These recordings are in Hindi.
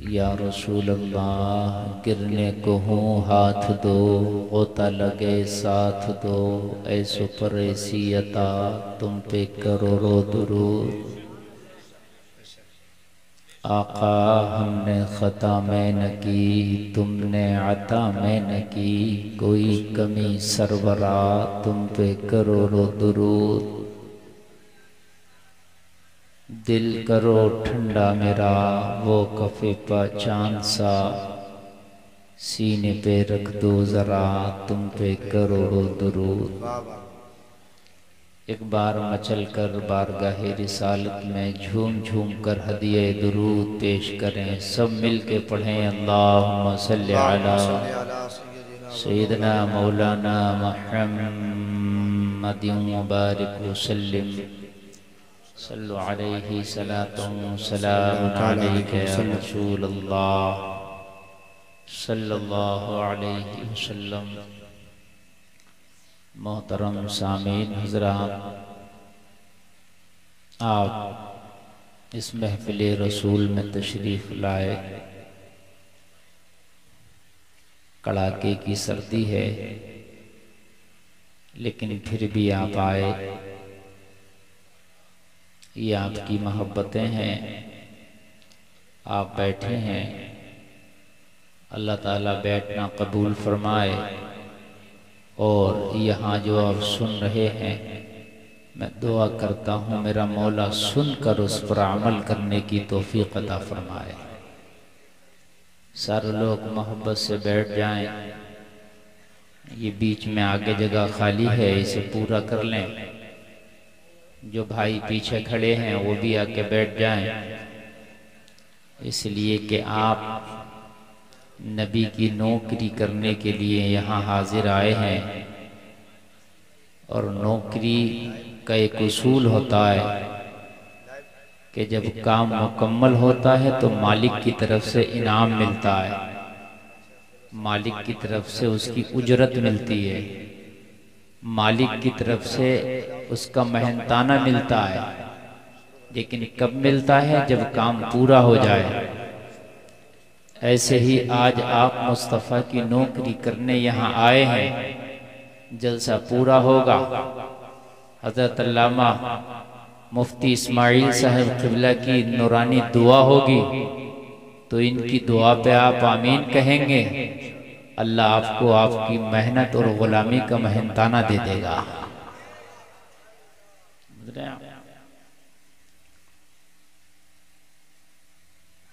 या रसूल अल्लाह, गिरने को हूँ हाथ दो, गोता लगे साथ दो, ऐसो पर ऐसी अता तुम पे करोड़ों दुरूद। आका हमने खता में न की, तुमने अता में न की, कोई कमी सरवरा तुम पे करोड़ों दुरूद। दिल करो ठंडा मेरा वो कफे पहचान सा, सीने पे रख दो जरा तुम पे करोड़ों दुरूद। एक बार मचल कर बारगाहे रिसालत में झूम झूम कर हदिये दुरूद पेश करें, सब मिल के पढ़ें अल्लाहुम्मा सल्ली अला सय्यदना मौलाना मुहम्मदिन व बारिक वसल्लिम। सल्लु अलैहि सलातुन सलामुन अलैका या रसूल अल्लाह सल्लल्लाहु अलैहि वसल्लम। मोहतरम सामीन हज़रात, आप इस महफिल रसूल में तशरीफ़ लाए। कड़ाके की सर्दी है लेकिन फिर भी आप आए। ये आपकी मोहब्बतें हैं, आप बैठे हैं। अल्लाह ताला बैठना कबूल फरमाए। और यहाँ जो आप सुन रहे हैं, मैं दुआ करता हूँ मेरा मौला सुनकर उस पर अमल करने की तौफीक अता फरमाए। सारे लोग मोहब्बत से बैठ जाएं। ये बीच में आगे जगह खाली है, इसे पूरा कर लें। जो भाई पीछे खड़े हैं वो भी आके बैठ जाएं, इसलिए कि आप नबी की नौकरी करने के लिए यहाँ हाजिर आए हैं। और नौकरी का एक उसूल होता है कि जब काम मुकम्मल होता है तो मालिक की तरफ से इनाम मिलता है, मालिक की तरफ से उसकी उजरत मिलती है, मालिक की तरफ से उसका मेहनताना मिलता है। लेकिन कब मिलता है? जब काम पूरा हो जाए। ऐसे ही आज आप मुस्तफ़ा की नौकरी करने यहाँ आए हैं, जलसा पूरा होगा। हज़रत अल्लामा मुफ्ती इस्माइल साहब क़िबला की नूरानी दुआ होगी, तो इनकी दुआ पे आप आमीन कहेंगे, अल्लाह आपको आपकी मेहनत और गुलामी का मेहनताना दे देगा।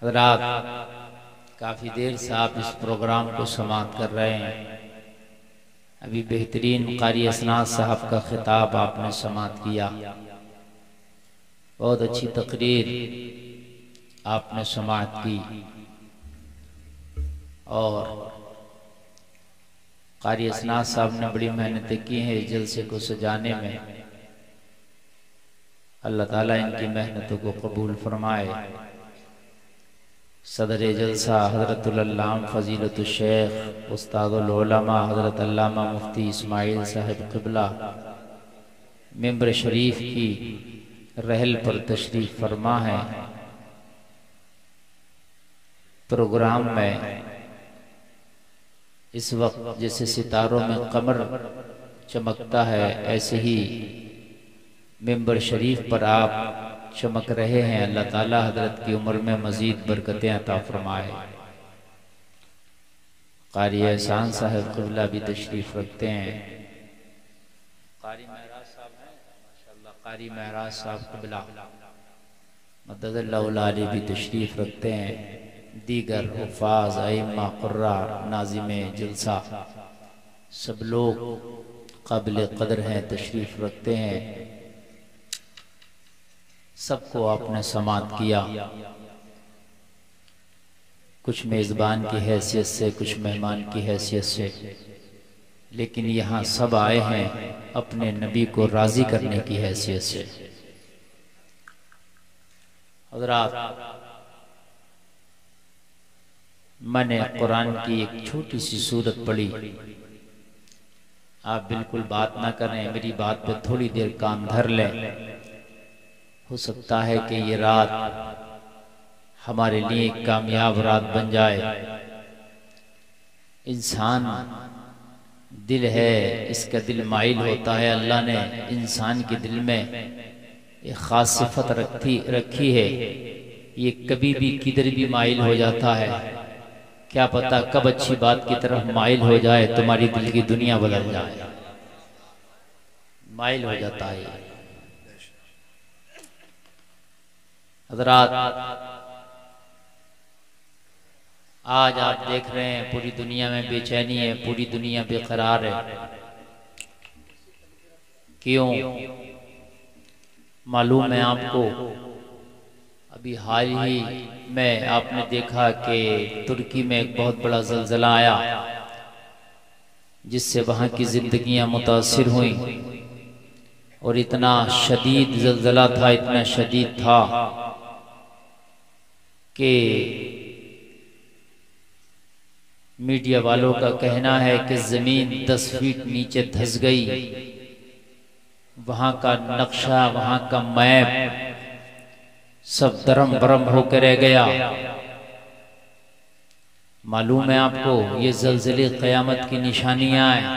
हज़रात, काफ़ी देर से आप इस प्रोग्राम को समाप्त कर रहे हैं। अभी बेहतरीन कारी असनाद साहब का खिताब आपने समाप्त किया, बहुत अच्छी तकरीर आपने समाप्त की। और कारी असनाद साहब ने बड़ी मेहनतें की हैं इस जलसे को सजाने में। अल्लाह ताला इनकी मेहनतों को कबूल फरमाए। सदर जलसा हज़रतुल अल्लामा फ़ज़ीलतुल शेख उस्तादुल उलमा हज़रत अल्लामा मुफ्ती इस्माइल साहब क़िबला मिंबर शरीफ की रहल पर तशरीफ़ फरमा है। प्रोग्राम में इस वक्त जैसे सितारों में कमर चमकता है, ऐसे ही मिंबर शरीफ पर आप चमक रहे हैं। अल्लाह ताला हजरत की उम्र में मजीद बरकतें अता फरमाए। कारी एहसान साहब क़िबला भी तशरीफ़ रखते हैं। कारी महराज साहब हैं माशाअल्लाह, कारी महराज साहब क़िबला मददल्लाहु अलैहि भी तशरीफ़ रखते हैं। दीगर हुफ़ाज़ अइम्मा क़ुर्रा नाज़िमे जलसा सब लोग काबिल क़द्र हैं, तशरीफ़ रखते हैं। सबको आपने समात किया, कुछ मेज़बान की हैसियत से, कुछ मेहमान की हैसियत से, लेकिन यहाँ सब आए हैं अपने नबी को राज़ी करने की हैसियत से। हज़रात, मैंने कुरान की एक छोटी सी सूरत पढ़ी। आप बिल्कुल बात ना करें, मेरी बात पे थोड़ी देर कान धर लें। हो सकता है कि ये रात हमारे लिए एक कामयाब रात बन जाए। इंसान दिल है, इसका दिल माइल होता है। अल्लाह ने इंसान के दिल में एक खास सिफत रखी है, ये कभी भी किधर भी माइल हो जाता है। क्या पता कब अच्छी बात की तरफ माइल हो जाए, तुम्हारी दिल की दुनिया बदल जाए। माइल हो जाता है। हज़रात, आज आप देख रहे हैं पूरी दुनिया में बेचैनी है, पूरी दुनिया बेकरार है। क्यों? मालूम है आपको, अभी हाल ही में आपने देखा कि तुर्की में एक बहुत बड़ा ज़लज़ला आया, जिससे वहाँ की जिंदगियां मुतासिर हुई। और इतना शदीद ज़लज़ला था, इतना शदीद था कि मीडिया वालों का कहना है कि ज़मीन 10 फीट नीचे धंस गई। वहाँ का नक्शा, वहाँ का मैप सब दरम बरम होकर रह गया। मालूम है आपको, ये ज़लज़ले क़यामत की निशानियां हैं।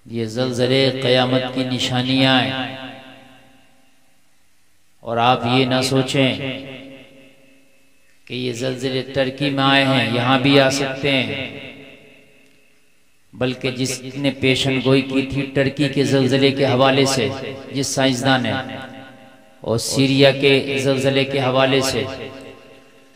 ये ज़लज़ले क़यामत की निशानियां हैं। और आप ये ना सोचें कि ये ज़लज़ले टर्की में आए हैं, यहाँ भी आ सकते हैं। बल्कि जिसने पेशन गोई की थी टर्की के ज़लज़ले के हवाले से, जिस साइंसदान ने, और सीरिया के ज़लज़ले के हवाले से,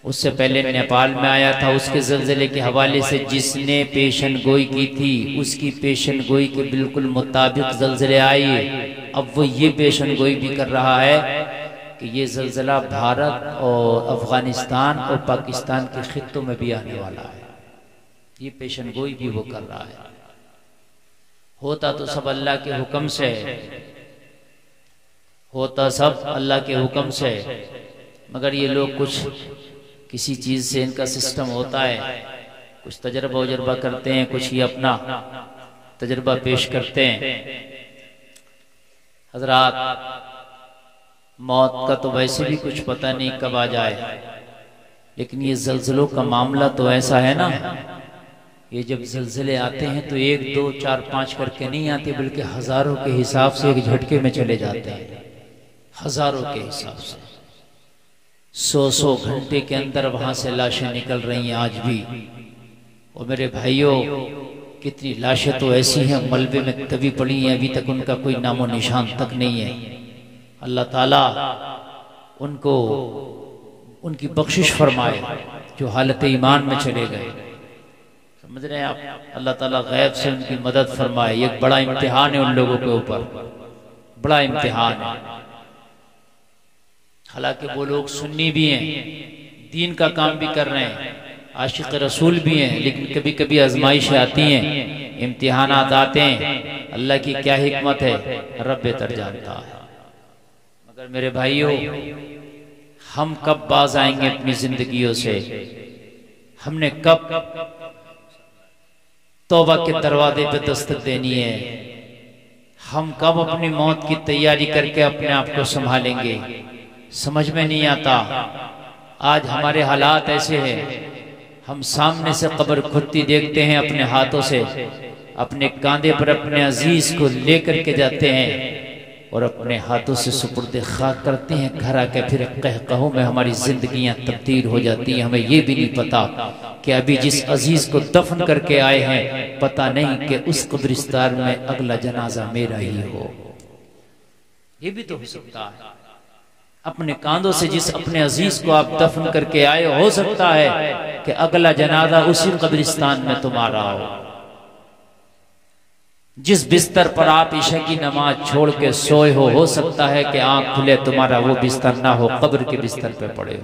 उससे पहले नेपाल में आया था उसके ज़लज़ले के हवाले से, जिसने पेशन गोई की थी उसकी पेशन गोई के बिल्कुल मुताबिक ज़लज़ले आए। अब वो ये पेशन गोई भी कर रहा है कि ये ज़लज़ला भारत और अफगानिस्तान और पाकिस्तान के खित्तों में भी आने वाला है। ये पेशन गोई भी वो कर रहा है। होता तो सब अल्लाह के हुक्म से, होता सब अल्लाह के हुक्म से, मगर ये लोग कुछ किसी चीज़ से इनका सिस्टम होता है, कुछ तजर्बा करते हैं, कुछ ही अपना तजर्बा पेश करते हैं। हज़रात, मौत का तो वैसे भी कुछ पता नहीं कब आ जाए, लेकिन ये ज़लज़लों का मामला तो ऐसा है ना, ये जब ज़लज़ले आते हैं तो 1, 2, 4, 5 करके नहीं आते, बल्कि हज़ारों के हिसाब से एक झटके में चले जाते हैं। हज़ारों के हिसाब से 100 घंटे के अंदर वहां से लाशें निकल रही हैं आज भी। और मेरे भाइयों, कितनी लाशें तो ऐसी हैं मलबे में दबी पड़ी हैं, अभी तक उनका कोई नामो निशान तक नहीं है। अल्लाह ताला उनको उनकी बख्शिश फरमाए जो हालत ईमान में चले गए। समझ रहे हैं आप? अल्लाह ताला गैब से उनकी मदद फरमाए। एक बड़ा इम्तिहान है उन लोगों के ऊपर, बड़ा इम्तिहान है। हालांकि वो लोग सुन्नी भी हैं, दीन का काम भी कर रहे हैं, आशिक रसूल भी हैं, लेकिन कभी कभी आजमाइशें आती हैं, इम्तिहानात आते हैं। अल्लाह की क्या हिकमत है, रब बेहतर जानता है। मगर मेरे भाइयों, हम कब बाज आएंगे अपनी जिंदगियों से? हमने कब तौबा के दरवाजे पे दस्तक देनी है? हम कब अपनी मौत की तैयारी करके अपने आप को संभालेंगे? समझ में नहीं आता। आज हमारे हालात ऐसे हैं, हम सामने से कब्र खुदती देखते हैं, अपने हाथों से अपने कांधे पर अपने अजीज को लेकर के जाते हैं और अपने हाथों से सुपुर्द खाक करते हैं। घर आके फिर कहकहों में हमारी जिंदगियां तब्दील हो जाती हैं। हमें ये भी नहीं पता कि अभी जिस अजीज को दफन करके आए हैं, पता नहीं कि उस कब्रिस्तान में अगला जनाजा मेरा ही हो। ये भी तो हो सकता है। अपने कांधों से जिस अपने अजीज को आप दफन करके आए, हो सकता है कि अगला जनाजा उसी कब्रिस्तान में तुम्हारा हो। जिस बिस्तर पर आप ईशा की नमाज छोड़ के सोए हो सकता है कि आंख खुले तुम्हारा वो बिस्तर ना हो, कब्र के बिस्तर पे पड़े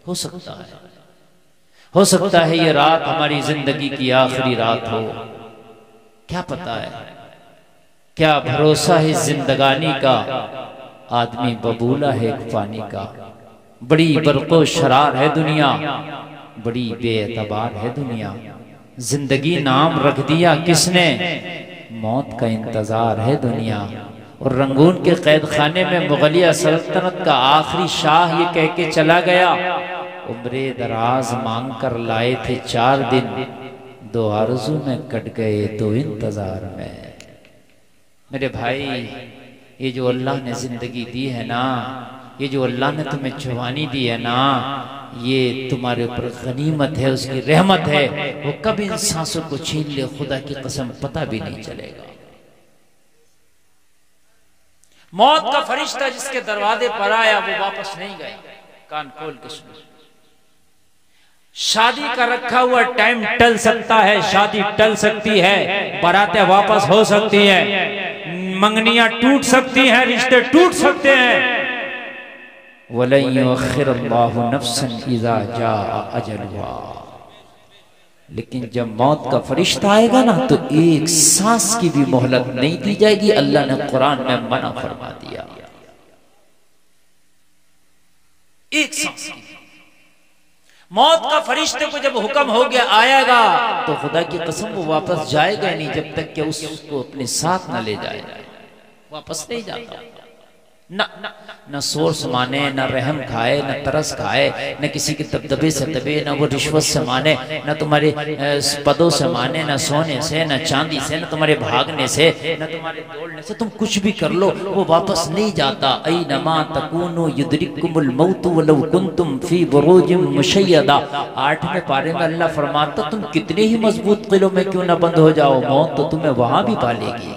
हो सकता है। हो सकता है ये रात हमारी जिंदगी की आखिरी रात हो, क्या पता है। क्या भरोसा है जिंदगानी का, आदमी बबूला है एक पानी का। बड़ी बरको शरार है दुनिया, बड़ी बेएतबार है दुनिया। जिंदगी नाम रख दिया किसने, मौत का इंतजार है दुनिया। और रंगून के कैद खाने में मुगलिया सल्तनत का आखिरी शाह ये कह के चला गया, उम्रे दराज मांग कर लाए थे 4 दिन, 2 आरज़ू में कट गए 2 इंतजार में। मेरे भाई, ये जो अल्लाह ने जिंदगी दी है ना, ये जो अल्लाह ने तुम्हें जवानी दी है ना, ये तुम्हारे ऊपर गनीमत है, उसकी रहमत है। वो कब इन सांसों को छीन ले, खुदा की कसम पता भी नहीं चलेगा। मौत का फरिश्ता जिसके दरवाजे पर आया वो वापस नहीं गया। कान खोल के सुनो, शादी का रखा हुआ टाइम टल सकता है, शादी टल सकती है, बारातें वापस हो सकती हैं, मंगनियां टूट सकती हैं, रिश्ते टूट सकते हैं। वलन युअख्खिरुल्लाहु नफ्सन इज़ा जाअ अजलुहा, लेकिन जब मौत का फरिश्ता आएगा ना तो एक सांस की भी मोहलत नहीं दी जाएगी। अल्लाह ने कुरान में मना फरमा दिया, एक सांस की। मौत का फरिश्ते को जब हुक्म हो गया आएगा तो खुदा की कसम वो वापस जाएगा नहीं जब तक कि उसको अपने साथ न ले जाए। वापस नहीं जाता। न सोर्स माने, न रहम खाए, न तरस खाए, न किसी के दबदबे से दबे, न वो रिश्वत से माने, न तुम्हारे पदों से माने, न सोने से, न चांदी से, न तुम्हारे भागने से, न तुम्हारे दौड़ने से। तुम कुछ भी कर लो वो वापस नहीं जाता। ऐनमा तकूनु युद्रिकुमुल मौत वलौ कुंतुम फी बुरूजिम मुशय्यदा। 8वें पारे में अल्लाह फरमाता तुम कितने ही मजबूत किलों में क्यों न बंद हो जाओ, मौत तो तुम्हें वहां भी पालेगी।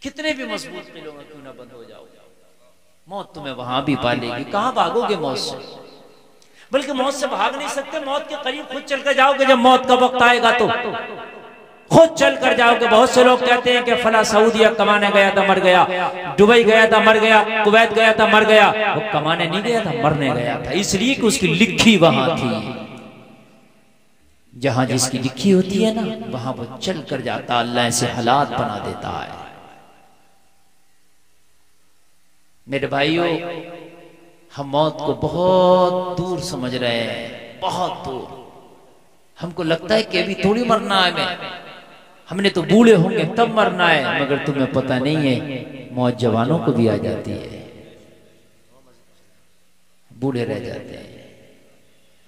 कितने भी मजबूत किलों में क्यों ना बंद हो जाओ, मौत तुम्हें वहां भी पालेगी। कहां भागोगे मौत से? बल्कि मौत से भाग नहीं सकते, मौत के करीब खुद चल कर जाओगे। जब मौत का वक्त आएगा तो खुद चल कर जाओगे। बहुत से लोग कहते हैं कि फला सऊदिया कमाने गया था मर गया, दुबई गया था मर गया, कुवैत गया था मर गया। वो कमाने नहीं गया था, मरने गया था, इसलिए कि उसकी लिखी वहां थी। जहां जिसकी लिखी होती है ना वहां वो चल कर जाता। अल्लाह ऐसे हालात बना देता है। मेरे भाइयों, हम मौत को बहुत दूर समझ रहे हैं, बहुत दूर। हमको लगता है कि अभी थोड़ी मरना है, हमने तो बूढ़े होंगे तब मरना है। मगर तुम्हें पता नहीं है मौत जवानों को भी आ जाती है, बूढ़े रह जाते हैं।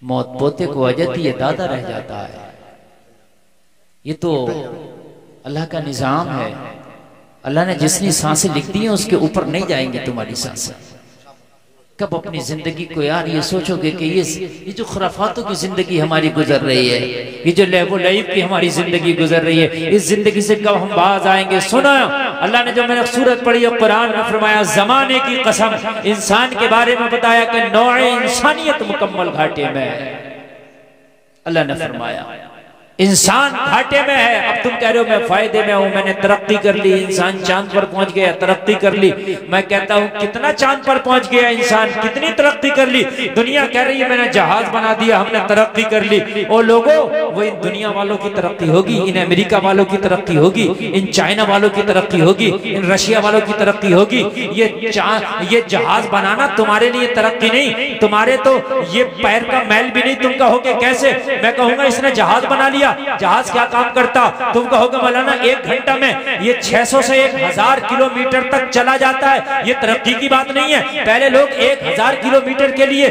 मौत पोते को आ जाती है, दादा रह जाता है। ये तो अल्लाह का निजाम है। अल्लाह ने जितनी सांसें लिख दी हैं उसके ऊपर नहीं जाएंगी तुम्हारी सांसें। कब अपनी जिंदगी को यार ये सोचोगे कि ये जो खुराफातों की जिंदगी हमारी गुजर रही है, ये जो लहबो लईब की हमारी जिंदगी गुजर रही है, इस जिंदगी से कब हम बाज आएंगे? सुना अल्लाह ने जो मैंने सूरत पढ़ी है कुरान में फरमाया जमाने की कसम, इंसान के बारे में बताया कि नौए इंसानियत मुकम्मल घाटे में है। अल्लाह ने फरमाया इंसान घाटे में है। अब तुम कह रहे हो मैं फायदे में हूं, मैंने तरक्की कर ली, इंसान चांद पर पहुंच गया, तरक्की कर ली। मैं कहता हूं कितना चांद पर पहुंच गया इंसान, कितनी तरक्की कर ली। दुनिया कह रही है मैंने जहाज बना दिया, हमने तरक्की कर ली। और लोगों, वो इन दुनिया वालों की तरक्की होगी, इन अमेरिका वालों की तरक्की होगी, इन चाइना वालों की तरक्की होगी, इन रशिया वालों की तरक्की होगी। ये जहाज बनाना तुम्हारे लिए तरक्की नहीं, तुम्हारे तो ये पैर का मैल भी नहीं। तुम कहोगे कैसे? मैं कहूंगा इसने जहाज बना लिया। जहाज क्या काम करता? तुम कहोगे मौलाना 1 घंटा में ये 600 से 1000 किलोमीटर तक चला जाता है। ये तरक्की की बात नहीं है। पहले लोग 1000 किलोमीटर के लिए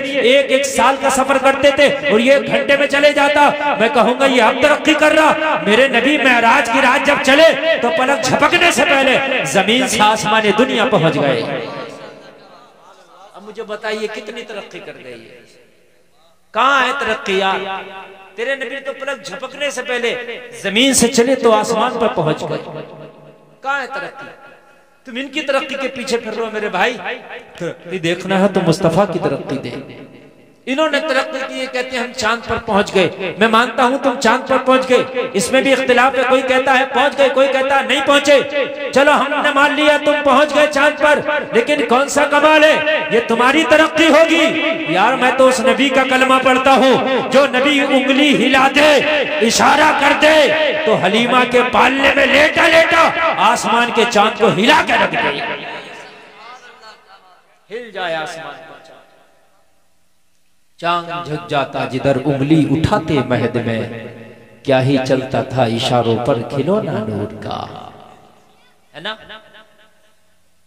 एक साल का सफर करते थे और ये 1 घंटे में चले जाता। मैं कहूंगा ये अब तरक्की कर रहा। मेरे नबी मेराज की रात जब चले तो पलक झपकने से पहले जमीन से आसमान दुनिया पहुंच गए। अब मुझे बताइए कितनी तरक्की कर गई है? कहां है तरक्की यार? तेरे नबी तो पलक झपकने से पहले जमीन से चले तो आसमान पर पहुंच गए। कहां है तरक्की? तुम इनकी तरक्की के पीछे फिर रहे हो मेरे भाई। तरक्की देखना है तो मुस्तफा की तरक्की दे। इन्होंने तरक्की की, कहते हैं हम चांद पर पहुंच गए। मैं मानता हूं तुम चांद पर पहुंच गए, इसमें भी इख्तिलाफ है। कोई कहता है पहुंच गए, कोई कहता है नहीं पहुंचे। चलो हमने मान लिया तुम पहुंच गए चांद पर, लेकिन कौन सा कमाल है? ये तुम्हारी तरक्की होगी यार। मैं तो उस नबी का कलमा पढ़ता हूं जो नबी उंगली हिला दे, इशारा कर दे तो हलीमा के पालने में लेटा लेटा आसमान के चांद को हिला के रख दे, हिल जाए आसमान। चांद झुक जाता जिधर उंगली उठाते महद में, क्या ही चलता था इशारों पर खिलौना नूर का। है ना।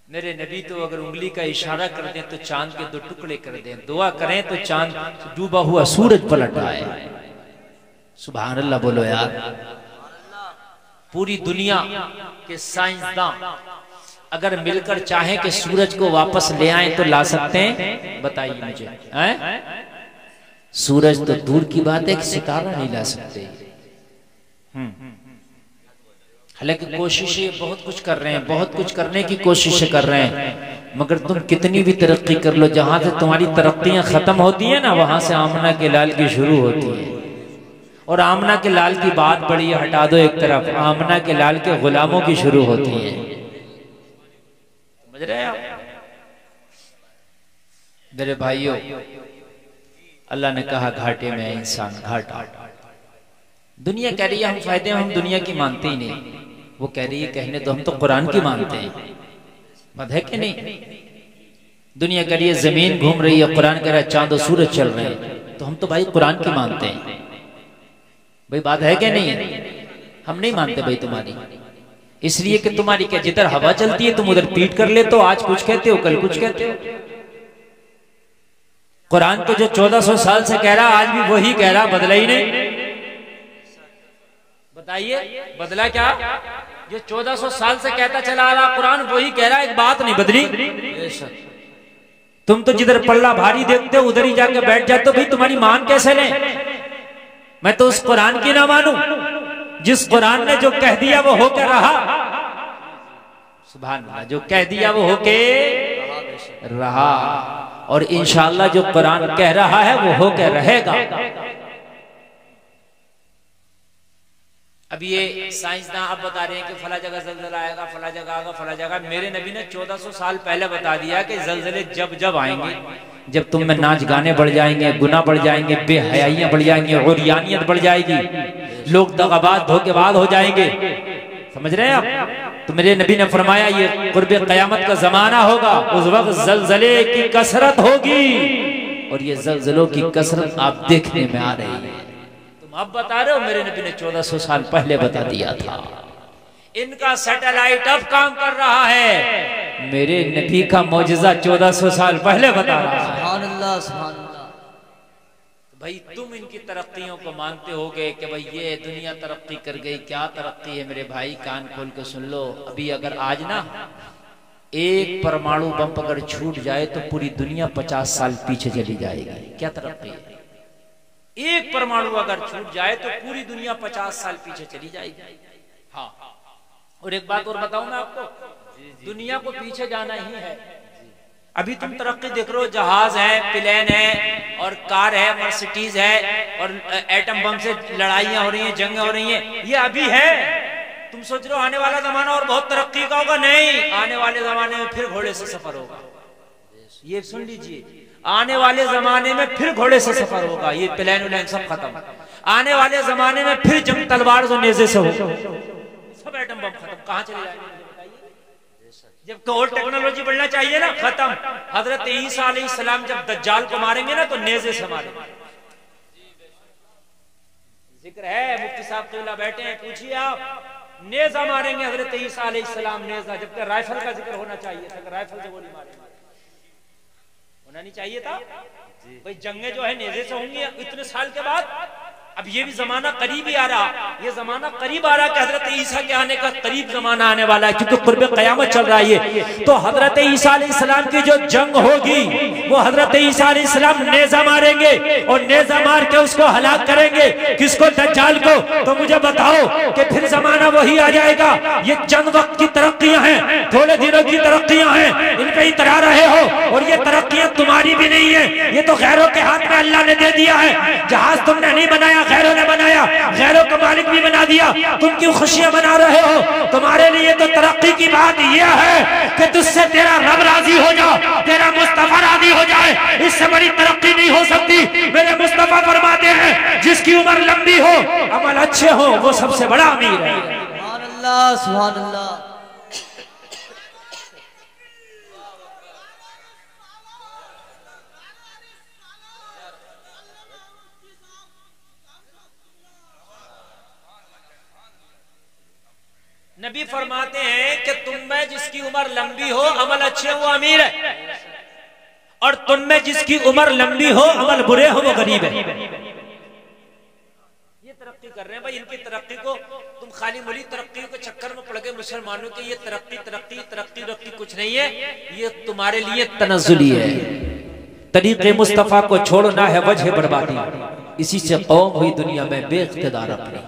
मेरे नबी तो अगर उंगली का इशारा कर दें तो चांद के 2 टुकड़े कर दें, दुआ करें तो चांद डूबा हुआ सूरज पलट आए। सुभान अल्लाह बोलो यार। पूरी दुनिया के साइंसदान अगर मिलकर चाहें कि सूरज को वापस ले आए तो ला सकते हैं? बताइए मुझे। सूरज तो दूर की बात है कि सितारा नहीं ला सकते। हालांकि कोशिशें बहुत कुछ कर रहे हैं, बहुत कुछ करने की कोशिशें कर रहे हैं, मगर तुम कितनी भी तरक्की कर लो, जहां से तुम्हारी तरक्कियां खत्म होती है ना, वहां से आमना के लाल की शुरू होती है। और आमना के लाल की बात बड़ी है, हटा दो एक तरफ, आमना के लाल के गुलामों की शुरू होती है। समझ रहे हैं मेरे भाइयों? अल्लाह ने कहा घाटे में इंसान घाटा। दुनिया कह रही है हम फायदे में, हम दुनिया की मानते ही नहीं। वो कह रही है कहने तो हम तो कुरान की मानते हैं। बात है कि नहीं? दुनिया कह रही है जमीन घूम रही है, कुरान कह रहा है चांद और सूरज चल रहे हैं, तो हम तो भाई कुरान की मानते हैं। भाई बात है कि नहीं? हम नहीं मानते भाई तुम्हारी, इसलिए कि तुम्हारी क्या जिधर हवा चलती है तुम उधर पीट कर लेते हो। आज कुछ कहते हो, कल कुछ कहते हो। कुरान तो जो 1400 साल से कह रहा आज भी वही कह रहा, बदला ही नहीं। बताइए बदला क्या? जो 1400 साल से कहता चला आ रहा कुरान वही कह रहा, एक बात नहीं बदली। तुम तो जिधर पल्ला भारी देखते हो उधर ही जाके बैठ जाते हो। भाई तुम्हारी मान कैसे लें? मैं तो उस कुरान की ना मानूं जिस कुरान ने जो कह दिया वो होकर रहा। सुभान अल्लाह, जो कह दिया वो होके रहा, और इंशाअल्लाह जो कुरान कह रहा है वो होकर रहेगा। अब ये साइंसदान अब बता रहे हैं कि फला जगह जलजला आएगा, फला जगह आएगा, फला जगह। मेरे नबी ने 1400 साल पहले बता दिया कि जलजले जब जब आएंगे, जब तुम में नाच गाने बढ़ जाएंगे, गुनाह बढ़ जाएंगे, बेहयाइयां बढ़ जाएंगी, उरियानियत बढ़ जाएगी, लोग दगाबाज धोखेबाज हो जाएंगे। समझ रहे हैं आप? तो मेरे नबी ने फरमाया ये कुर्बे क़यामत का जमाना होगा, उस वक्त जलजले की कसरत होगी, और ये जलजलों की कसरत आप देखने में आ रही है। तुम अब बता रहे हो, मेरे नबी ने 1400 साल पहले बता दिया था। इनका सैटेलाइट अब काम कर रहा है, मेरे नबी का मौजज़ा 1400 साल पहले बता रहा है। सुभान अल्लाह, सुभान अल्लाह। भाई तुम इनकी तरक्कियों को मानते होगे कि भाई ये दुनिया तरक्की कर गई। क्या तरक्की है मेरे भाई? कान खोल के सुन लो। अभी अगर आज ना एक परमाणु बम अगर छूट जाए तो पूरी दुनिया 50 साल पीछे चली जाएगी। क्या तरक्की है? एक परमाणु अगर छूट जाए तो पूरी दुनिया 50 साल पीछे चली जाएगी। हाँ, और एक बात और बताऊं मैं आपको, दुनिया को पीछे जाना ही है। अभी तुम तरक्की देख रहे हो, जहाज है, प्लेन है, और कार है, मर्सिडीज है, और एटम बम से लड़ाइयां हो रही हैं, जंगें हो रही हैं। ये अभी है। तुम सोच रहे हो आने वाला जमाना और बहुत तरक्की का होगा? नहीं, आने वाले जमाने में फिर घोड़े से सफर होगा। ये सुन लीजिए, आने वाले जमाने में फिर घोड़े से सफर होगा। ये प्लेन उलेन सब खत्म। आने वाले जमाने में फिर जंग तलवार और नेज़े से होगा। सब एटम बम खत्म। कहां चले जाएंगे? जब और टेक्नोलॉजी बढ़ना चाहिए ना, खत्म। हजरत ईसा अलैहिस्सलाम जब दज्जाल को मारेंगे ना तो नेज़े से मारेंगे। जिक्र है, मुफ्ती साहब किबला बैठे हैं, पूछिए आप। नेज़ा मारेंगे हजरत ईसा अलैहिस्सलाम, नेज़ा। जबकि राइफल का जिक्र होना चाहिए था, राइफल से गोली मारेंगे। होना नहीं चाहिए था भाई। जंगे जो है नेज़े से होंगी इतने साल के बाद। अब ये भी जमाना करीब ही आ रहा, ये जमाना करीब आ रहा कि हजरत ईसा के आने का करीब जमाना आने वाला है, क्योंकि कुर्बे क़यामत चल रहा है। तो हजरत ईसा अलैहिस्सलाम की जो जंग होगी वो हजरत ईसा अलैहिस्सलाम नेज़ा मारेंगे, और नेज़ा मार के उसको हलाक करेंगे। किसको? दज्जाल को। तो मुझे बताओ कि फिर जमाना वही आ जाएगा। ये चंद वक्त की तरक्कियां हैं, थोड़े दिनों की तरक्कियां हैं, इन पे इतरा रहे हो, और ये तरक्कियां तुम्हारी भी नहीं है, ये तो गैरों के हाथ में अल्लाह ने दे दिया है। जहाज तुमने नहीं बनाया, गैरों ने बनाया, गैरों का मालिक भी बना दिया। तुम क्यों खुशियां मना रहे हो? तुम्हारे लिए तो तरक्की की बात यह है कि तुझसे तेरा रब राजी हो जाए, तेरा मुस्तफा राजी हो जाए। इससे बड़ी तरक्की नहीं हो सकती। मेरे मुस्तफा फरमाते हैं जिसकी उम्र लंबी हो, अमल अच्छे हो, वो सबसे बड़ा अमीर है। सुभान अल्लाह, सुभान अल्लाह। नबी फरमाते हैं कि तुम में जिसकी उम्र लंबी हो अमल अच्छे हो वो अमीर है, और तुम में जिसकी उम्र लंबी हो अमल बुरे हो वो गरीब है। ये तरक्की कर रहे हैं भाई, इनकी तरक्की को तुम खाली मुली तरक्की के चक्कर में पड़ गए मुसलमानों के। ये तरक्की तरक्की तरक्की तरक्की कुछ नहीं है, ये तुम्हारे लिए तनज़्ज़ुली है। तरीक़े मुस्तफ़ा को छोड़ना है वजह बर्बादी, इसी से कौम हुई दुनिया में बेइख्तिदार अपनी।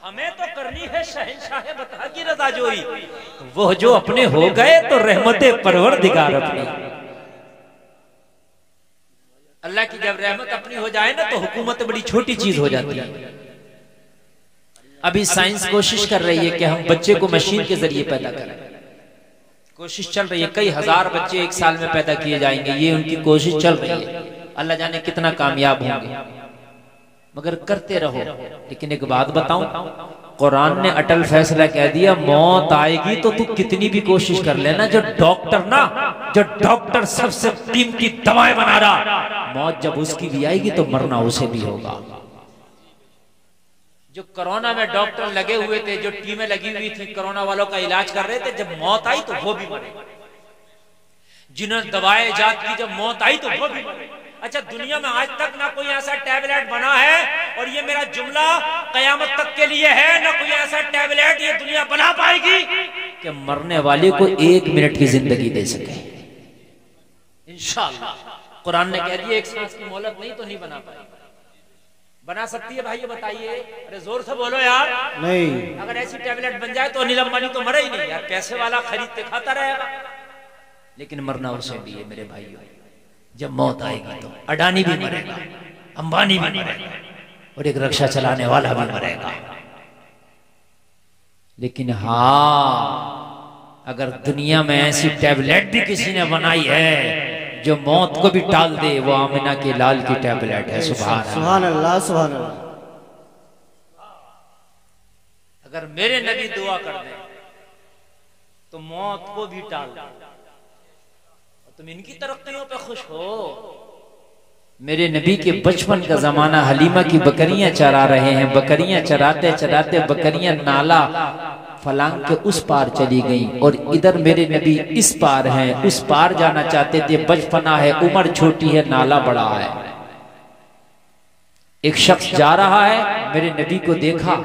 हमें तो करनी है शहंशाह बता की रज़ा जोई, वो जो अपने हो गए तो रहमते परवरदिगार अपनी। अल्लाह की जब रहमत अपनी हो जाए ना तो हुकूमत बड़ी छोटी चीज हो जाती है। अभी साइंस कोशिश कर रही है कि हम बच्चे को मशीन के जरिए पैदा करें, कोशिश चल रही है, कई हजार बच्चे एक साल में पैदा किए जाएंगे, ये उनकी कोशिश चल रही है। अल्लाह जाने कितना कामयाब होंगे, मगर करते रहो। लेकिन एक बात बताऊं, कुरान ने अटल फैसला कह दिया, मौत आएगी तो तू कितनी भी कोशिश कर लेना। जो डॉक्टर सबसे कीमती दवाएं बना रहा, मौत जब उसकी भी आएगी तो मरना उसे भी होगा। जो कोरोना में डॉक्टर लगे हुए थे, जो टीमें लगी हुई थी कोरोना वालों का इलाज कर रहे थे, जब मौत आई तो वो भी मरे। जिन्होंने दवाएं इजाद की, जब मौत आई तो वो भी मरे। अच्छा, दुनिया में आज तक ना कोई ऐसा टैबलेट बना है, और ये मेरा जुमला कयामत तक के लिए है, ना कोई ऐसा टैबलेट ये दुनिया बना पाएगी कि मरने वाले को 1 मिनट की जिंदगी दे सके। इंशाअल्लाह कुरान ने कह दिया, एक सांस की मोहलत नहीं तो नहीं बना पाएगी। बना सकती है भाई, ये बताइए, अरे जोर से बोलो यार। नहीं, अगर ऐसी टैबलेट बन जाए तो अनिल अंबानी तो मरे ही नहीं यार, पैसे वाला खरीदते खाता रहेगा। लेकिन मरना उसे भी है मेरे भाइयों, जब मौत आएगी तो अडानी भी मरेगा, अंबानी भी मरेगा, और एक रक्षा चलाने वाला भी मरेगा। लेकिन हाँ, अगर दुनिया में ऐसी टैबलेट भी किसी ने बनाई है जो मौत को भी टाल दे, वो आमिना के लाल की टैबलेट है। सुभान अल्लाह, सुभान अल्लाह। अगर मेरे नबी दुआ कर दे तो मौत को भी टाल दे। तुम इनकी तरक्कियों पे खुश हो। मेरे नबी के बचपन का जमाना, हलीमा की बकरियां चरा रहे हैं, बकरियां चराते चराते बकरियां नाला फलांग के उस पार चली गईं, और इधर मेरे नबी इस पार हैं, उस पार जाना चाहते थे। बचपना है, उम्र छोटी है, नाला बड़ा है। एक शख्स जा रहा है, मेरे नबी को देखा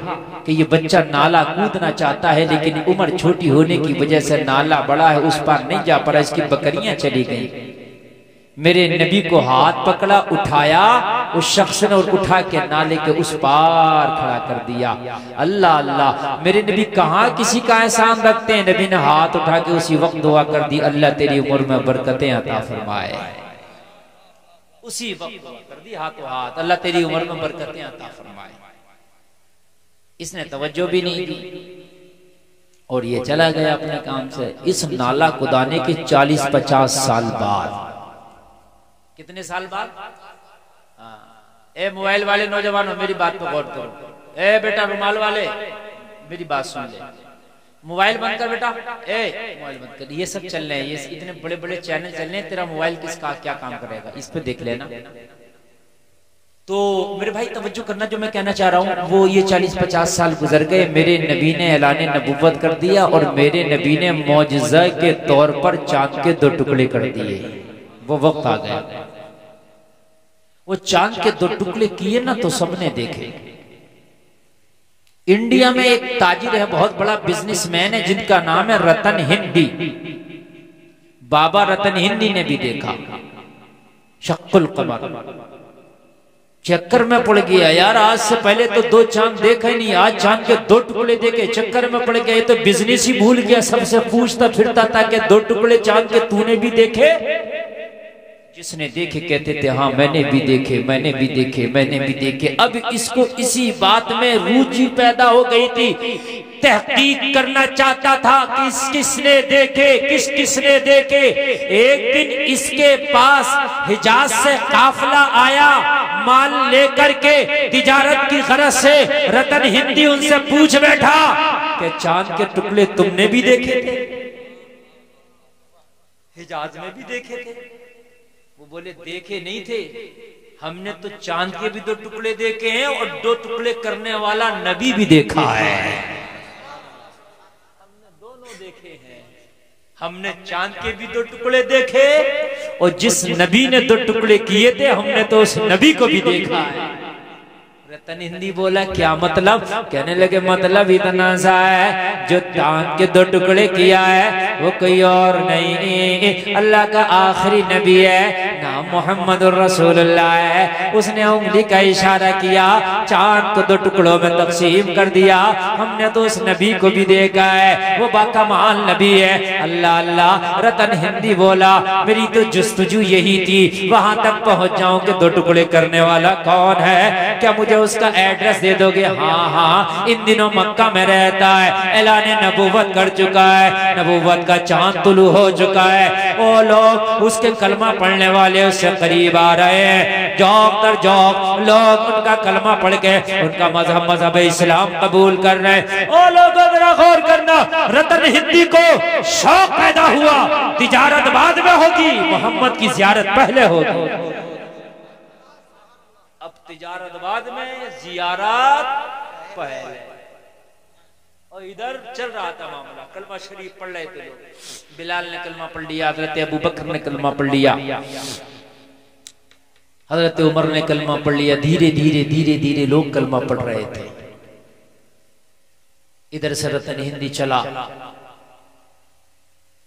कि ये बच्चा नाला कूदना चाहता है, लेकिन उम्र छोटी होने की वजह से नाला बड़ा है, उस पार नहीं जा पा रहा, इसकी बकरियां चली गई। मेरे नबी को हाथ पकड़ा, उठाया उस शख्स ने, और उठा के नाले के उस पार खड़ा कर दिया। अल्लाह अल्लाह, मेरे नबी कहाँ किसी का एहसान रखते हैं। नबी ने हाथ उठा के उसी वक्त दुआ कर दी, अल्लाह तेरी उम्र में बरकतें अता फरमाए। उसी वक्त दुआ कर दी, हाथों हाथ, अल्लाह तेरी उम्र में बरकतें अता फरमाए। इसने तवज्जो भी नहीं दी और ये चला गया अपने काम से। इस नाला खुदाने के 40-50 साल बाद, कितने साल बाद? ए मोबाइल वाले नौजवानों, मेरी बात पे गौर करो। ए बेटा रुमाल वाले, मेरी बात सुन ले। मोबाइल बंद कर बेटा, ए मोबाइल बंद कर। ये सब चल रहे हैं, ये इतने बड़े बड़े चैनल चल रहे हैं, तेरा मोबाइल किसका क्या काम करेगा, इस पे देख लेना। तो मेरे भाई तवज्जो करना, जो मैं कहना चाह रहा हूँ वो ये 40-50 साल गुजर गए, मेरे नबी ने ऐलान नबुव्वत कर दिया, और मेरे नबी ने मौजज़ा के तौर पर चांद के 2 टुकड़े कर दिए। वो वक्त आ गया, वो चांद के 2 टुकड़े किए ना तो सबने देखे। इंडिया में एक ताजिर है, बहुत बड़ा बिजनेसमैन है, जिनका नाम है रतन हिंदी। बाबा रतन हिंदी ने भी देखा शक्कुल कमर, चक्कर में पड़ गया यार। आज से पहले तो 2 चांद देखा ही नहीं, आज चांद के 2 टुकड़े देखे, चक्कर में पड़ गया। ये तो बिजनेस ही भूल गया, सबसे पूछता फिरता था कि 2 टुकड़े चांद के तूने भी देखे? जिसने देखे कहते थे हाँ मैंने भी देखे, मैंने भी देखे, मैंने भी देखे। अब इसको इसी बात में रुचि पैदा हो गई थी, तहकीक करना चाहता था किसने देखे, किसने देखे। एक दिन इसके पास हिजाज से काफिला आया माल लेकर के, तिजारत की गरज से। रतन हिंदी उनसे पूछ बैठा कि चांद के टुकड़े तुमने भी देखे थे? हिजाज में भी देखे थे? वो बोले देखे नहीं थे, हमने तो चांद के भी 2 टुकड़े देखे हैं, और 2 टुकड़े करने वाला नबी भी देखा है। हमने चांद के भी 2 टुकड़े देखे और जिस नबी ने 2 टुकड़े किए थे हमने तो उस नबी को भी देखा है। रतन हिंदी बोला क्या मतलब? कहने लगे मतलब इतना सा है, जो चांद के 2 टुकड़े किया है वो कोई और नहीं, अल्लाह का आखिरी नबी है, नाम मोहम्मद रसूलुल्लाह है। उसने उंगली का इशारा किया, चांद को 2 टुकड़ों में तकसीम कर दिया। हमने तो उस नबी को भी देखा है, वो बाकमाल नबी है। अल्लाह अल्लाह। रतन हिंदी बोला मेरी तो जुस्तजू यही थी, वहां तक पहुंच जाऊं कि 2 टुकड़े करने वाला कौन है, क्या मुझे उसका एड्रेस दे दोगे? हाँ हाँ, इन दिनों मक्का में रहता है, ऐलान नबूवत कर चुका है, नबूवत का चांद तुलू हो चुका है। वो लोग उसके कलमा पढ़ने वाले उससे करीब आ रहे हैं, जौक दर जौक लोग उनका कलमा पढ़ के उनका मजहब इस्लाम कबूल कर रहे हैं। ओ लोगों जरा गौर करना, रतन हिंदी को शौक पैदा हुआ, तिजारत बाद में होगी, मोहम्मद की जियारत पहले होगी। अब तिजारत बाद में, जियारत पहले। और इधर चल रहा था मामला, कलमा शरीफ पढ़ रहे थे लोग। बिलाल ने कलमा पढ़ लिया, हजरत अबू बकर ने कलमा पढ़ लिया, हजरत उमर ने कलमा पढ़ लिया। धीरे धीरे धीरे धीरे लोग कलमा पढ़ रहे थे। इधर से रतन हिंदी चला,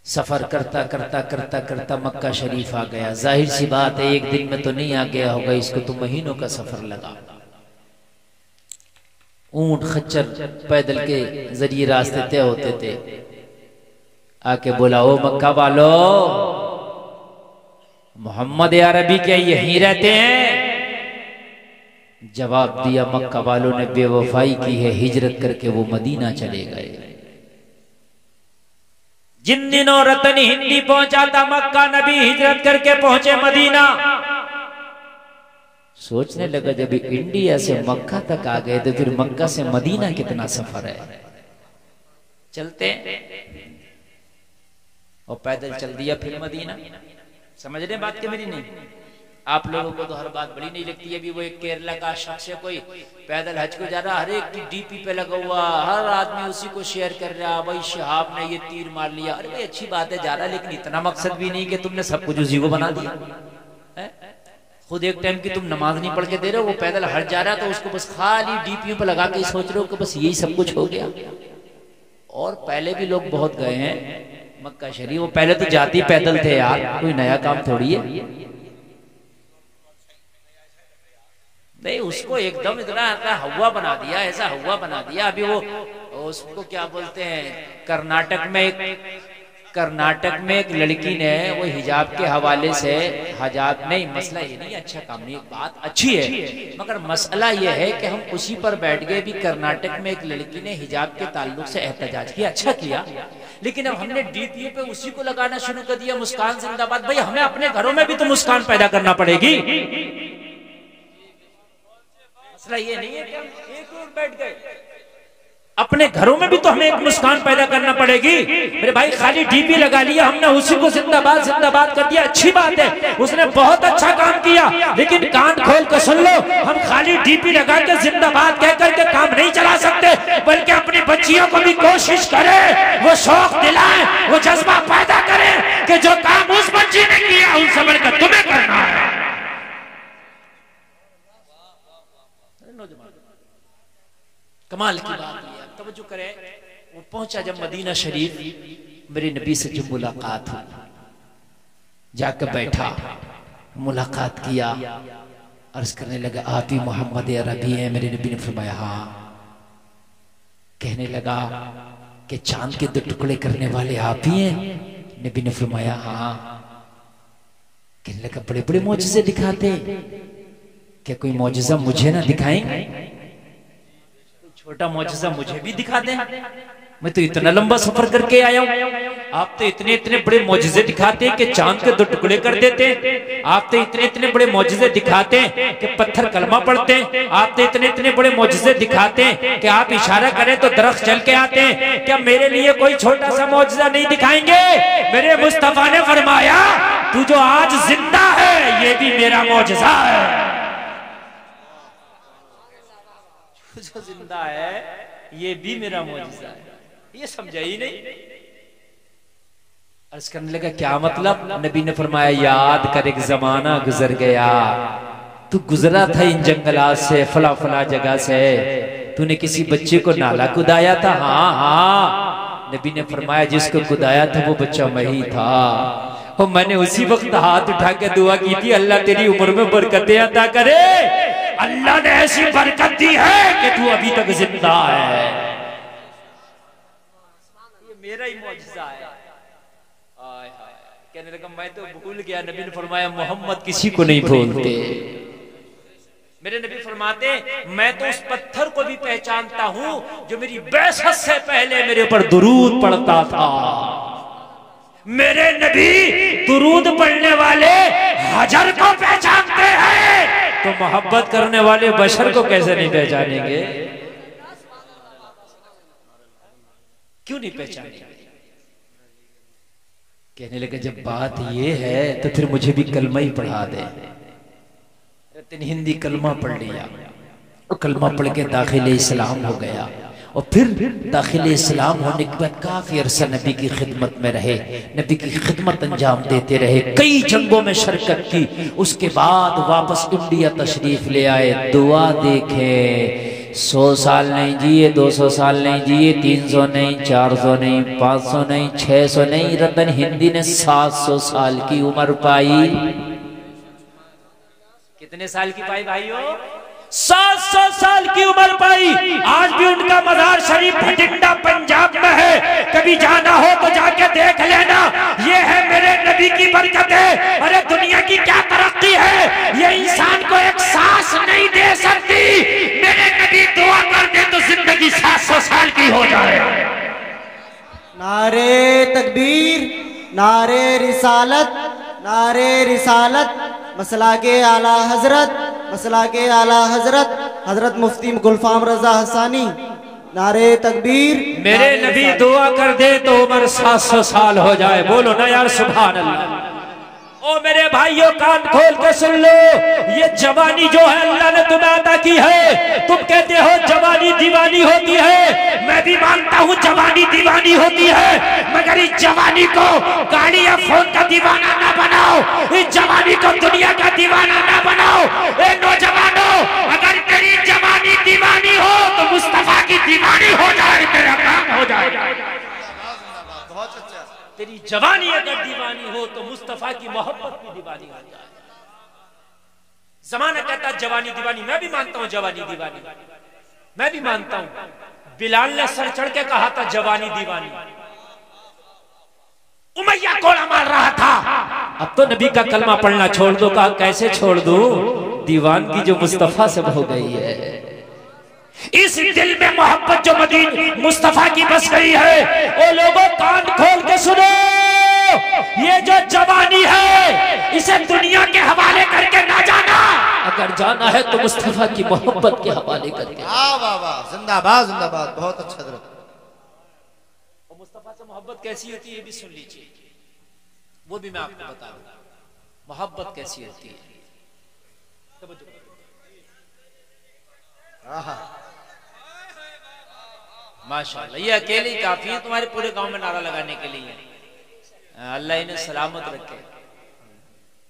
सफर करता करता करता करता मक्का शरीफ आ गया। जाहिर सी बात है एक दिन में तो नहीं आ गया होगा, इसको तो महीनों का सफर लगा। ऊंट खच्चर पैदल के जरिए रास्ते तय होते थे। आके बोला ओ मक्का वालो, मोहम्मद अरबी क्या यहीं रहते हैं? जवाब दिया मक्का वालों ने बेवफाई की है, हिजरत करके वो मदीना चले गए। जिन दिनों रतन हिंदी पहुंचा था मक्का, नबी हिजरत करके पहुंचे मदीना। सोचने लगा जब इंडिया से मक्का तक आ गए तो फिर मक्का से मदीना कितना सफर है, चलते और पैदल चल दिया फिर मदीना। समझ रहे बात के मेरी? नहीं, आप लोगों को तो हर बात बड़ी नहीं लगती है। अभी वो एक केरला का शख्स है, कोई पैदल हज को जा रहा, हर एक की डीपी पे लगा हुआ, हर आदमी उसी को शेयर कर रहा, भाई शहाब ने ये तीर मार लिया। अरे भाई अच्छी बात है जा रहा, लेकिन इतना मकसद भी नहीं कि तुमने सब कुछ उसी को बना दिया है? खुद एक टाइम की तुम नमाज नहीं पढ़ के दे रहे हो, वो पैदल हट जा रहा है तो उसको बस खाली डीपी पे लगा के सोच रहे हो कि बस यही सब कुछ हो गया। और पहले भी लोग बहुत गए हैं मक्का शरीफ, वो पहले तो जाती पैदल थे यार, कोई नया काम थोड़ी है। नहीं, उसको एकदम इतना हवा बना दिया, ऐसा हवा बना दिया। अभी वो उसको क्या बोलते हैं, कर्नाटक में एक लड़की ने वो हिजाब के हवाले से, हिजाब नहीं, मसला ये नहीं, अच्छा काम नहीं, बात अच्छी है, मगर मसला ये है कि हम उसी पर बैठ गए। भी कर्नाटक में एक लड़की ने हिजाब के ताल्लुक से एहतजाज किया, अच्छा किया, लेकिन अब हमने डीपीओ पे उसी को लगाना शुरू कर दिया, मुस्कान जिंदाबाद। भाई हमें अपने घरों में भी तो मुस्कान पैदा करना पड़ेगी। मसला ये नहीं है कि हम एक और बैठ गए, अपने घरों में भी तो हमें एक मुस्कान पैदा करना पड़ेगी। मेरे भाई खाली डीपी लगा लिया हमने, उसी को जिंदाबाद जिंदाबाद कर दिया, अच्छी बात है, उसने बहुत अच्छा काम किया, लेकिन कान खोल कर सुन लो, हम खाली डीपी लगा के जिंदाबाद कह करके काम नहीं चला सकते, बल्कि अपनी बच्चियों को भी कोशिश करें, वो शौक दिलाएं, वो जज्बा पैदा करें कि जो काम उस बच्ची ने किया उनसे बढ़कर तुम्हें करना है। कमाल की बात है, तवज्जो करें। वो पहुंचा जब मदीना शरीफ, मेरे नबी से जब मुलाकात हुई, जाकर बैठा, मुलाकात किया, अर्ज करने लगा आप ही मोहम्मद अरबी हैं? मेरे नबी ने फरमाया हाँ। कहने लगा कि चांद के 2 टुकड़े करने वाले आप ही हैं? नबी ने फरमाया हाँ। कहने लगा बड़े बड़े मौजज़े दिखाते, क्या कोई मौजज़ा मुझे ना दिखाएंगे? छोटा मौजज़ा मुझे भी दिखा दें, मैं तो इतना लंबा सफर करके आया हूँ, आप तो इतने इतने बड़े मौजज़े दिखाते हैं कि चांद के 2 टुकड़े कर देते हैं, आप तो इतने इतने बड़े मौजज़े दिखाते हैं कि पत्थर कलमा पढ़ते हैं, आप तो इतने इतने बड़े मौजज़े दिखाते हैं कि आप इशारा करें तो दरख्त चल के आते हैं, क्या मेरे लिए कोई छोटा सा मौजज़ा नहीं दिखाएंगे? मेरे मुस्तफा ने फरमाया तू जो आज जिंदा है ये भी मेरा मौजज़ा है, जो जिंदा है ये भी मेरा मौजज़ा है। ये समझा ही नहीं। अर्ज करने लगा क्या मतलब? नबी ने फरमाया याद कर एक जमाना गुजर गया, तू गुजरा था इन जंगलात से, फला फला जगह से, तूने किसी बच्चे को नाला कुदाया था। हाँ हाँ। नबी ने फरमाया जिसको कुदाया था वो बच्चा मैं ही था। और मैंने उसी वक्त हाथ उठा के दुआ की थी, अल्लाह तेरी उम्र में बरकतें अता करे। अल्लाह ने ऐसी बरकत दी है कि तू अभी तक जिंदा है। ये मेरा ही मौजज़ा है। कहने लगा मैं तो भूल गया। नबी ने फरमाया मोहम्मद किसी को नहीं भूलते। मेरे नबी फरमाते मैं तो उस पत्थर को भी पहचानता हूं जो मेरी बैसत से पहले मेरे ऊपर दुरूद पढ़ता था। मेरे नबी दुरूद पढ़ने वाले हजर को पहचानते हैं, तो मोहब्बत करने वाले बशर को कैसे नहीं पहचानेंगे? क्यों नहीं पहचानेंगे? कहने लगे जब बात ये है तो फिर मुझे भी कलमा ही पढ़ा दे। तीन हिंदी कलमा पढ़ लिया और कलमा पढ़ के दाखिले इस्लाम हो गया। और फिर दाखिले इस्लाम होने के बाद काफी अरसा नबी की खिदमत में रहे, नबी की खिदमत अंजाम देते रहे, कई जंगों में शिरकत की। उसके बाद वापस इंडिया तशरीफ ले आए। दुआ देखें, 100 साल नहीं जिए, 200 साल नहीं जिए, 300 नहीं, 400 नहीं, 500 नहीं, 600 नहीं, रतन हिंदी ने 700 साल की उम्र पाई। कितने साल की पाई भाइयों? 700 साल की उम्र पाई। आज भी उनका मज़ार शरीफ भटिंडा पंजाब में है, कभी जाना हो तो जाके देख लेना। ये है मेरे नबी की बरकत है। अरे दुनिया की क्या तरक्की है, ये इंसान को एक सांस नहीं दे सकती। मेरे नबी दुआ कर दे तो जिंदगी 700 साल की हो जाए। नारे तकबीर, नारे रिसालत, नारे रिसालत, मसला के आला हजरत, मसला के आला हजरत हजरत मुफ्ती गुलफाम रजा हसानी। नारे तकबीर। मेरे नबी दुआ कर दे तो उम्र 700 साल हो जाए। बोलो ना यार सुभान अल्लाह। ओ मेरे भाइयों कान खोल के सुन लो, ये जवानी जो है अल्लाह ने तुम्हें अता की है। तुम कहते हो जवानी दीवानी होती है, मैं भी मानता हूँ जवानी दीवानी होती है, मगर इस जवानी को गाड़ी या फोन का दीवाना ना बनाओ, इस जवानी को दुनिया का दीवाना ना बनाओ। ए नौजवानों, अगर तेरी जवानी दीवानी हो तो मुस्तफा की दीवानी हो जाए, तेरा काम हो जाए। तेरी जवानी अगर दीवानी हो तो मुस्तफा की मोहब्बत की दीवानी हो जाए। जमाना कहता जवानी दीवानी, मैं भी मानता हूं जवानी दीवानी, मैं भी मानता हूं। बिलाल ने सर चढ़ के कहा था जवानी दीवानी। उमैया कोड़ा मार रहा था, अब तो नबी का कलमा पढ़ना छोड़ दो। कहा कैसे छोड़ दूं, दीवानगी जो मुस्तफा से हो गई है। इस दिल में मोहब्बत जो मदीने मुस्तफा की बस गई है। ओ लोगों कान खोल के सुनो, ये जो जवानी है इसे दुनिया के हवाले करके ना जाना, अगर जाना है तो मुस्तफा की मोहब्बत के हवाले करके। वाह वाह वाह, जिंदाबाद जिंदाबाद, बहुत अच्छा। और मुस्तफा से मोहब्बत कैसी होती है ये भी सुन लीजिए, वो भी मैं आपको बता दूंगा मोहब्बत कैसी होती है। माशाअल्लाह, ये अकेले ही काफी है तुम्हारे पूरे गांव में नारा लगाने के लिए। अल्लाह इन्हें सलामत रखे।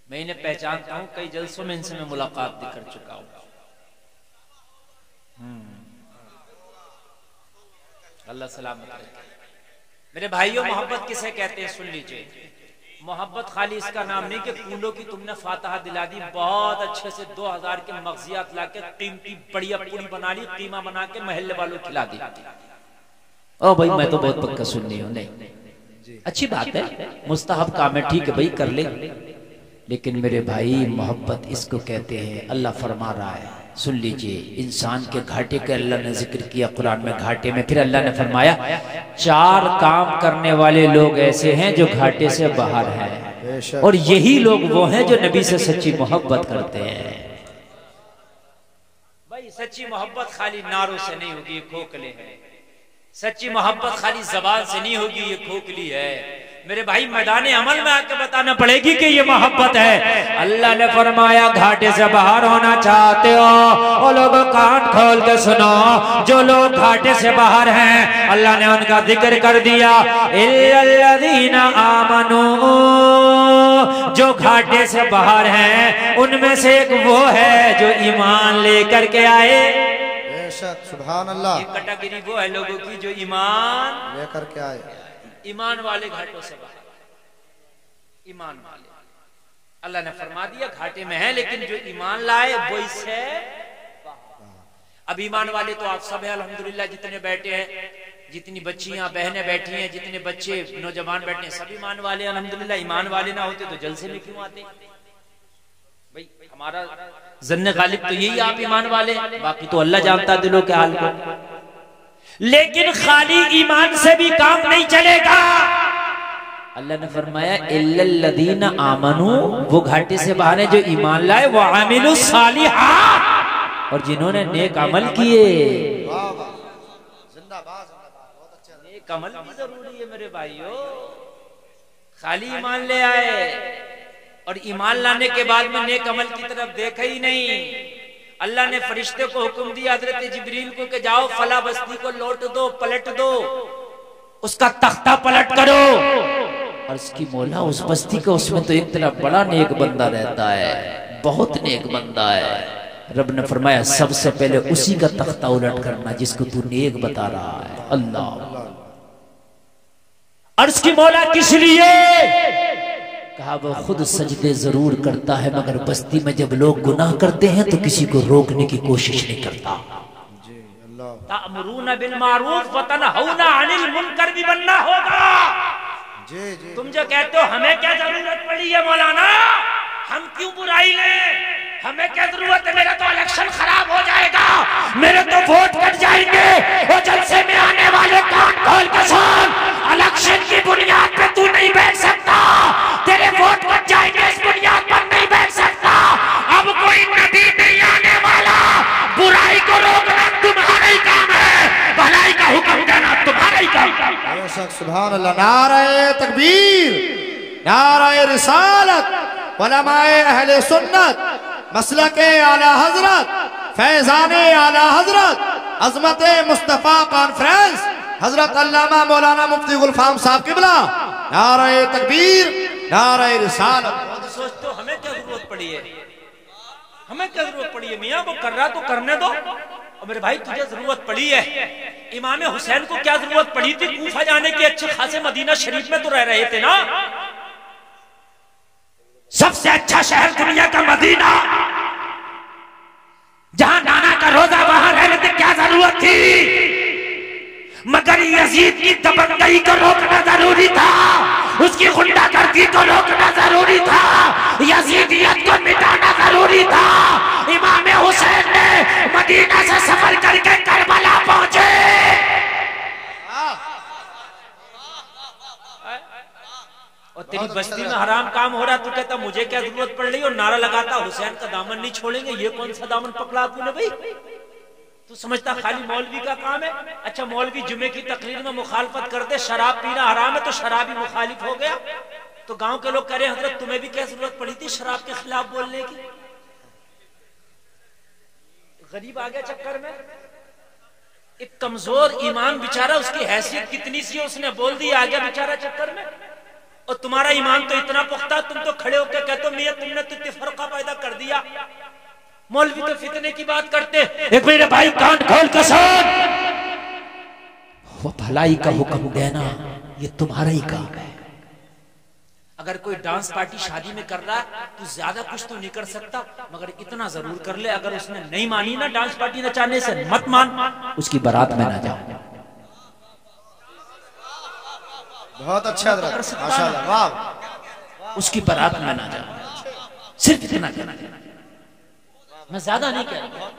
मैं इन्हें पहचानता हूं, कई जलसों में इनसे मैं मुलाकात भी कर चुका हूं। अल्लाह सलामत रखे। मेरे भाइयों, मोहब्बत किसे कहते हैं सुन लीजिए। मोहब्बत खाली इसका नाम नहीं कि फूलों की तुमने फातहा दिला दी, बहुत अच्छे से 2000 के मगजियात लाके कीमती बढ़िया पूरी बना ली, कीमा बना के महल्ले वालों खिला दी। ओ भाई मैं तो बहुत पक्का सुननी हूं। नहीं, अच्छी बात है, मुस्तहब काम है, ठीक है भाई कर ले। लेकिन मेरे भाई मोहब्बत इसको कहते हैं। अल्लाह फरमा रहा है, सुन लीजिए, इंसान के घाटे का अल्लाह ने जिक्र किया कुरान में, घाटे में। फिर अल्लाह ने फरमाया 4 काम करने वाले लोग ऐसे हैं जो घाटे से बाहर हैं, और यही लोग वो हैं जो नबी से सच्ची मोहब्बत करते हैं। भाई सच्ची मोहब्बत खाली नारों से नहीं होगी, ये खोखले हैं। सच्ची मोहब्बत खाली जबान से नहीं होगी, ये खोखली है। मेरे भाई मैदान अमल में आके बताना पड़ेगी कि ये मोहब्बत है। अल्लाह ने फरमाया घाटे से बाहर होना चाहते हो वो लोग कान खोल के सुनो, जो लोग घाटे से बाहर हैं अल्लाह ने उनका जिक्र कर दिया, इल्लल्लज़ीना आमनू, जो घाटे से बाहर हैं उनमें से एक वो है जो ईमान लेकर के आए। बेशक सुभान अल्लाह। ये कैटेगरी वो है लोगों की जो ईमान लेकर के आए, ईमान वाले घाटों से बाहर, ईमान वाले अल्लाह ने फरमा दिया घाटे में है, लेकिन जो ईमान लाए वो इससे अब ईमान वाले तो आप सब है अल्हम्दुलिल्लाह, जितने बैठे हैं, जितनी बच्चियां बहनें बैठी हैं, जितने बच्चे नौजवान बैठे हैं, सब ईमान वाले अल्हम्दुलिल्लाह। ईमान वाले ना होते तो जलसे में क्यों आते भाई? हमारा जन्ने गालिब तो यही आप ईमान वाले, बाकी तो अल्लाह जानता दिलों के हाल को। लेकिन खाली ईमान से भी काम नहीं चलेगा। अल्लाह ने फरमाया इल्लल्लज़ीना आमनू, वो घाटे से बाहर है जो ईमान लाए, वो आमिलु सालिहात, और जिन्होंने नेक अमल किए। जिंदाबाद जिंदाबाद, बहुत अच्छा। नेक अमल भी जरूरी है मेरे भाइयों, खाली ईमान ले आए और ईमान लाने के बाद में नेक अमल की तरफ देखा ही नहीं। अल्लाह ने फरिश्ते को हुक्म दिया हजरत जिब्रील को कि जाओ फला बस्ती को लौट दो, पलट दो, उसका तख्ता पलट करो। और उसकी मौला उस बस्ती का, उसमें तो एक तरह बड़ा नेक बंदा रहता है, बहुत नेक बंदा है। रब ने फरमाया सबसे पहले उसी का तख्ता उलट करना जिसको तू नेक बता रहा है। अल्लाह, अर्श की मौला किस लिए? कहा वो खुद सजदे जरूर करता है, मगर बस्ती में जब लोग गुनाह करते हैं तो किसी को रोकने की कोशिश नहीं करता। तामुरूना बिल मारूफ व तनहौना अनिल मुनकर भी बनना होगा। जी जी। तुम जो कहते हो हमें क्या जरूरत पड़ी है मौलाना, हम क्यों बुराई लें, हमें क्या जरूरत है, मेरा तो इलेक्शन खराब हो जाएगा, मेरे तो वोट कट जाएंगे, वो जलसे में आने वाले कान खोल के सुन, इलेक्शन की बुनियाद पे तू नहीं बैठ सकता, तेरे वोट कट जाएंगे, इस बुनियाद पर नहीं बैठ सकता। अब कोई नबी नहीं आने वाला, बुराई को रोकना तुम्हारा ही काम है, भलाई का हुक्म देना तुम्हारा ही काम है। बेशक सुभान अल्लाह। नारे तकबीर, नारे रिसालत, उलमाए अहले सुन्नत, मसलके आला हजरत, फैजाने आला हजरत, अजमत मुस्तफा कॉन्फ्रेंस, हजरत अल्लामा मौलाना मुफ्ती गुलफाम साहब किबला, नारे तकबीर, नारे रिसालत। सोचते हो हमें क्या जरूरत पड़ी है, हमें क्या जरूरत पड़ी है, मियाँ वो कर रहा तो करने दो। और मेरे भाई तुझे जरूरत पड़ी है, इमाम हुसैन को क्या जरूरत पड़ी थी कूफा जाने की, अच्छे खासे मदीना शरीफ में तो रह रहे थे ना, सबसे अच्छा शहर दुनिया का मदीना, जहां नाना का रोजा वहां रहने की क्या जरूरत थी, मगर यजीद की दबंगई को रोकना जरूरी था, उसकी गुंडागर्दी को रोकना जरूरी था, यजीदियत को मिटाना जरूरी था। इमाम हुसैन ने मदीना से सफर करके करबला पहुंचे। और तेरी बस्ती में हराम काम हो रहा, तू कहता मुझे क्या जरूरत पड़ रही, और नारा लगाता हुसैन का दामन नहीं छोड़ेंगे। ये कौन सा दामन पकड़ा तूने भाई? तू समझता खाली मौलवी का काम है? अच्छा मौलवी जुमे की तकरीर में मुखालफत कर दे, शराब पीना हराम है तो शराबी मुखालिफ हो गया, तो गांव के लोग कह रहे हैं हजरत तुम्हें भी क्या जरूरत पड़ी थी शराब के खिलाफ बोलने की? गरीब आ गया चक्कर में। एक कमजोर ईमान बेचारा, उसकी हैसियत कितनी सी है, उसने बोल दिया, आ गया बेचारा चक्कर में। और तुम्हारा ईमान तो इतना पुख्ता, तुम तो खड़े होकर कहते हो मियां तुमने तो इत्तेफाक पैदा कर दिया। मौलवी तो फितने की बात करते। एक मेरे भाई कान खोल कर सुन, वो भलाई का हुक्म देना ये तुम्हारा ही काम है। अगर कोई डांस पार्टी शादी में कर रहा है तो ज्यादा कुछ तो नहीं कर सकता, मगर इतना जरूर कर ले, अगर उसने नहीं मानी ना डांस पार्टी नचाने से, मत मान, उसकी बारात में ना जाओ। बहुत अच्छा माशाल्लाह, वाह। उसकी बारात में ना जाओ, सिर्फ इतना कहना, मैं ज्यादा नहीं कह रहा।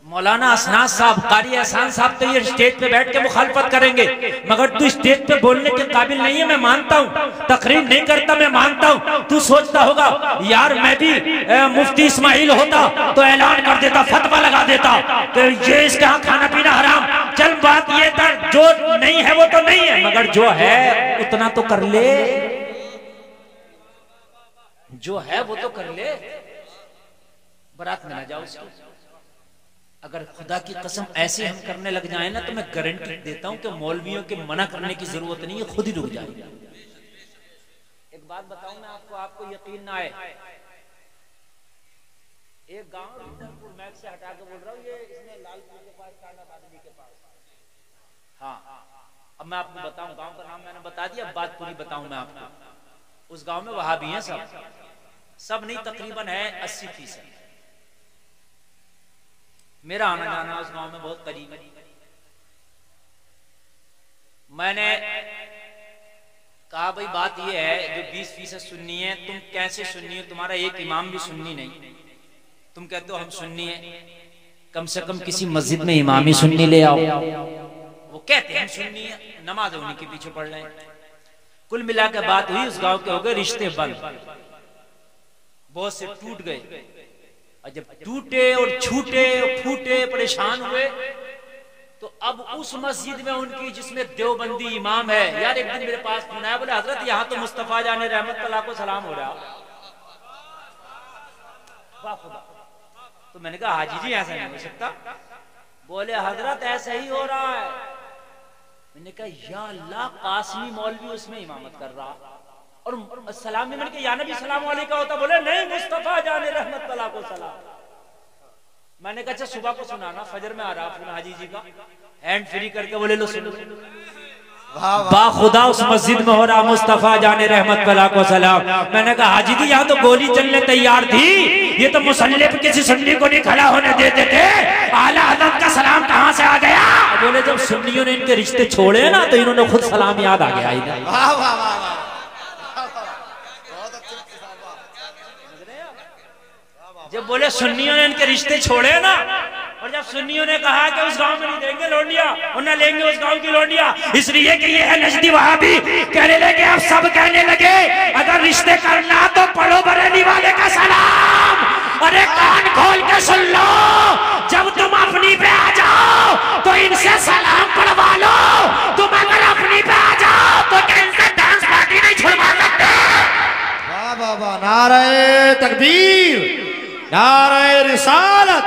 मौलाना असनास साहब, कारी एहसान साहब तो ये स्टेज पे बैठ के मुखालफत करेंगे, मगर तू स्टेज पे बोलने के काबिल नहीं है, मैं मानता हूँ। तकरीर नहीं करता, मैं मानता हूँ। तू सोचता होगा यार मैं भी मुफ्ती इस्माइल होता तो ऐलान कर देता, फतवा लगा देता कि ये इसके यहाँ खाना पीना हराम, चल बात ये था, जो नहीं है वो तो नहीं है, मगर जो है उतना तो कर ले, जो है वो तो कर ले। बारात में ना जाओ उसकी। अगर खुदा की कसम ऐसे हम करने लग जाए ना, तो मैं गारंटी देता हूं कि मौलवियों के मना करने की जरूरत नहीं है, खुद ही रुक जाएगा। एक बात बताऊं मैं आपको, आपको यकीन ना आए, एक गांव रुद्रपुर मैच से हटा के बोल रहा हूँ, ये इसमें लालपुर के पास, कांडाबादली के पास। हाँ, अब मैं आपको बताऊं, गांव का नाम मैंने बता दिया, बात पूरी बताऊं मैं आपको। उस गांव में वहाबी हैं सब नहीं, तकरीबन है 80%। मेरा आना जाना उस गांव में बहुत करीब है। मैंने कहा भाई बात ये है, जो 20% सुन्नी है, तुम कैसे सुन्नी हो, तुम्हारा एक इमाम भी सुन्नी नहीं, तुम कहते हो हम सुन्नी है, कम से कम किसी मस्जिद में इमाम ही सुन्नी ले आओ। वो कहते हैं हम सुन्नी है, नमाज उन्हीं के पीछे पढ़ रहे हैं। कुल मिला के बात हुई, उस गांव के हो गए रिश्ते बंद, बहुत से टूट गए। और जब टूटे और छूटे और फूटे, परेशान हुए, तो अब उस मस्जिद में उनकी, जिसमें देवबंदी इमाम है, यार एक दिन मेरे पास फोन आया, बोले हजरत यहाँ तो मुस्तफा जाने रहमत अल्लाह को सलाम हो रहा। वाह खुदा। तो मैंने कहा हाजी जी ऐसा नहीं हो सकता। बोले हजरत ऐसा ही हो रहा है। मैंने कहा या अल्लाह, कासमी मौलवी उसमें इमामत कर रहा, और सलाम में मैंने कहा या नबी सलाम अलैका होता। बोले नहीं, मुस्तफा जाने रहमत अल्लाह को सलाम। मैंने कहा अच्छा सुबह को सुनाना, फजर में आ रहा फोन हाजी जी का, हैंड फ्री करके बोले लो सुनो। बाखुदा उस मस्जिद में हो रहा, मुस्तफा जाने रहमत अल्लाह को सलाम। मैंने कहा हाजी जी यहाँ तो गोली चलने तैयार थी, ये तो मुसल्ले पे किसी सुन्नी को नहीं खड़ा होने देते थे, आला हज़रत का सलाम कहाँ से आ गया। बोले जब सुन्नियों ने इनके रिश्ते छोड़े ना, तो इन्होंने खुद सलाम याद आ गया इधर। जब बोले सुन्नियों ने इनके रिश्ते छोड़े ना, और जब सुन्नियों ने कहा कि उस गांव में नहीं देंगे लौंडिया, और न लेंगे उस गांव की लौंडिया, इसलिए कि ये है नजदी वहाबी, कहने लगे, अब सब कहने लगे अगर रिश्ते करना तो पढ़ो बरेली वाले का सलाम। अरे कान खोल के सुन लो, जब तुम अपनी पे आ जाओ तो इनसे सलाम पढ़वा लो, तुम अगर अपनी पे आ जाओ तो इनसे डांस पार्टी नहीं छुड़वा सकते। वाह वाह वाह, नारे तकबीर, नारे रिसालत,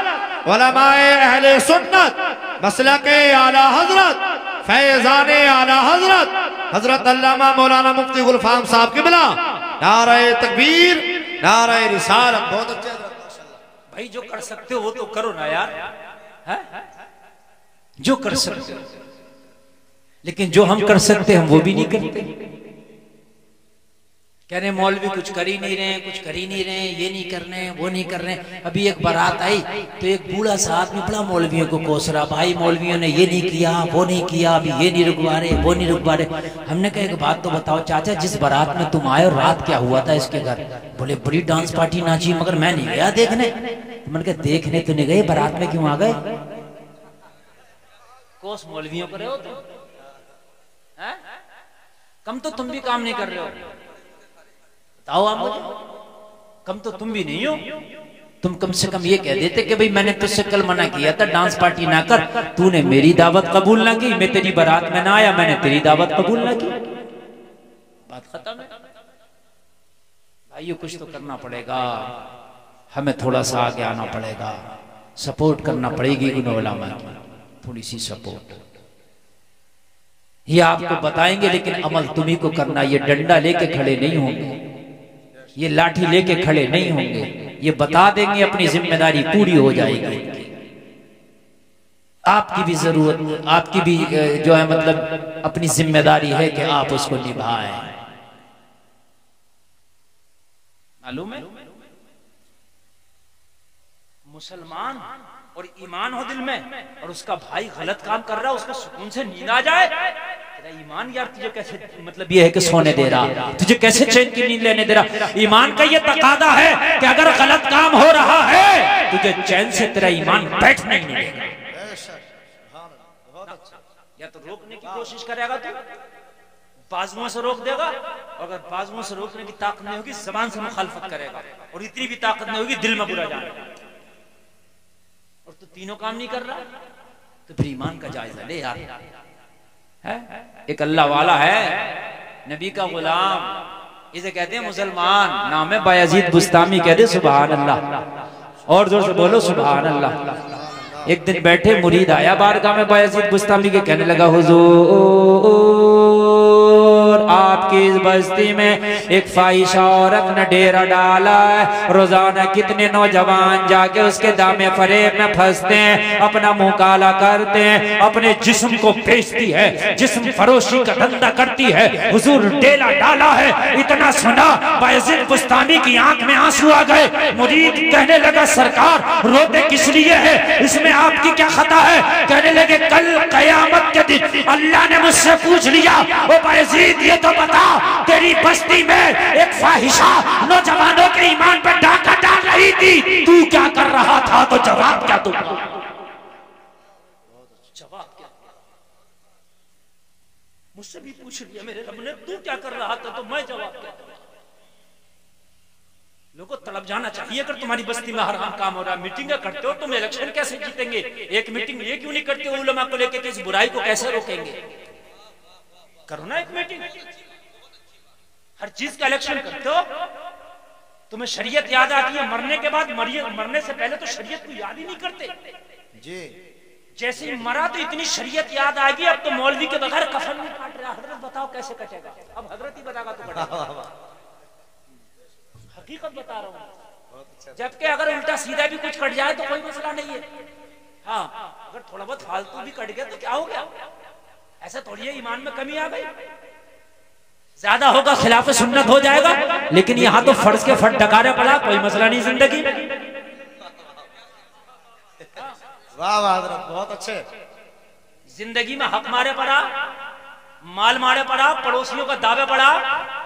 उलमाए अहले सुन्नत, मसलके आला हजरत, फैजाने आला हजरत, हजरत अल्लामा मौलाना मुफ्ती गुलफाम साहब की बिला, नारे तकबीर, नारे रिसालत। बहुत अच्छे भाई, जो कर सकते हो वो तो करो ना यार, है? जो कर सकते हो, लेकिन जो हम कर सकते हैं वो भी नहीं करते। कह रहे मौलवी कुछ कर ही नहीं रहे, कुछ कर ही नहीं रहे, ये नहीं कर रहे, वो नहीं कर रहे। अभी एक बारात आई तो एक बूढ़ा सा आदमी बड़ा मौलवियों को कोस रहा, भाई मौलवियों ने ये नहीं किया, वो नहीं किया, अभी ये नहीं रुकवा रहे, वो नहीं रुकवा रहे। हमने कहा एक बात तो बताओ चाचा, जिस बारात में तुम आए और रात क्या हुआ था इसके घर? बोले बड़ी डांस पार्टी नाची, मगर मैं नहीं गया देखने। मैंने कहा देखने तो नहीं गए, बारात में क्यों आ गए? कोस मौलवियों पर हो तुम, कम तो तुम भी काम नहीं कर रहे हो, बताओ आप मुझे, कम तो तुम भी नहीं हो। तुम कम से कम ये कह देते कि भाई मैंने तुझसे कल मना किया था डांस पार्टी ना कर, तूने मेरी दावत कबूल ना की, मैं तेरी बारात में ना आया, मैंने तेरी दावत कबूल ना की, बात खत्म है। भाइयों कुछ तो करना पड़ेगा, हमें थोड़ा सा आगे आना पड़ेगा, सपोर्ट करना पड़ेगी उन उलमा की, थोड़ी सी सपोर्ट। ये आपको बताएंगे लेकिन अमल तुम्ही को करना। ये डंडा लेके खड़े नहीं होंगे, ये लाठी लेके खड़े नहीं होंगे, ये बता देंगे, अपनी जिम्मेदारी पूरी हो जाएगी। आपकी भी जरूरत, आपकी भी जो है मतलब अपनी जिम्मेदारी है कि आप उसको निभाएं। मालूम है मुसलमान और ईमान हो दिल में, और उसका भाई गलत काम कर रहा है, उसको सुकून से नींद आ जाए। तेरा ईमान यार तुझे कैसे, मतलब ये है कि सोने दे रहा, तुझे कैसे चैन की नींद लेने दे रहा? ईमान का ये तकादा है कि अगर गलत काम हो रहा है तुझे चैन से तेरा ईमान बैठने नहीं देगा। या तो रोकने की कोशिश करेगा तू, बाजुओं से रोक देगा, और अगर बाजुओं से रोकने की ताकत नहीं होगी जबान से मुखालफत करेगा, और इतनी भी ताकत नहीं होगी दिल में बुरा जाएगा। और तू तीनों काम नहीं कर रहा, तो फिर ईमान का जायजा ले यार। है एक अल्लाह वाला है, नबी का गुलाम, इसे कहते हैं मुसलमान। नाम है बायजीद बुस्तामी, कहते सुभान अल्लाह। और जोर से बोलो सुभान अल्लाह। एक दिन बैठे मुरीद आया बारगाह में बायजीद बुस्तामी के, कहने लगा हुजूर आपकी इस बस्ती में एक फाहिशा औरत ने डेरा डाला है, रोजाना कितने नौजवान जाके उसके दामे फरेब में फंसते हैं, अपना मुंह काला करते हैं, अपने जिस्म को बेचती है, जिस्म फरोशी का धंधा करती है। हुजूर डेरा डाला है, इतना सुना बायजीद बुस्तामी की आंख में आंसू आ गए। मुरीद कहने लगा सरकार रोते किस लिए है, इसमें आपकी क्या खता है? कहने लगे कल कयामत के दिन अल्लाह ने मुझसे पूछ लिया, ओ बायजीद ये तो बता, तेरी बस्ती में एक फाहिशा नौजवानों के ईमान पर डाका डाल रही थी, तू क्या कर रहा था? तो जवाब क्या दूंगा? जवाब क्या? मुझसे भी पूछ लिया मेरे रब ने, तू क्या कर रहा था? तो मैं जवाब क्या दूंगा? लोगों को तड़प जाना चाहिए। अगर तुम्हारी बस्ती में हराम काम हो रहा है, मीटिंग करते हो, तुम इलेक्शन कैसे जीतेंगे? एक मीटिंग ये क्यों नहीं करते हो उलमा को लेकर, इस बुराई को कैसे रोकेंगे? करो ना एक मीटिंग। हर चीज का इलेक्शन करते हो। तुम्हें शरीयत याद आती है मरने के बाद, मरने से पहले तो शरीयत को याद ही नहीं करते जी। जैसे ही मरा तो इतनी शरीयत याद आएगी, अब तो मौलवी के बगैर कफन नहीं काट रहा। हजरत बताओ कैसे कटेगा? अब हजरत ही बताएगा तो कटेगा। हकीकत बता रहा हूँ। जबकि अगर उल्टा सीधा भी कुछ कट जाए तो कोई मसला नहीं है। हाँ, अगर थोड़ा बहुत फालतू भी कट गया तो क्या हो गया? ऐसा थोड़ी है ईमान में कमी आ गई। ज्यादा होगा खिलाफ सुन्नत हो जाएगा, लेकिन यहाँ तो फर्ज के फट डकारे पड़ा, कोई मसला नहीं जिंदगी। वाह वाह बहुत अच्छे। जिंदगी में हक मारे पड़ा, माल मारे पड़ा, पड़ोसियों का दावे पड़ा,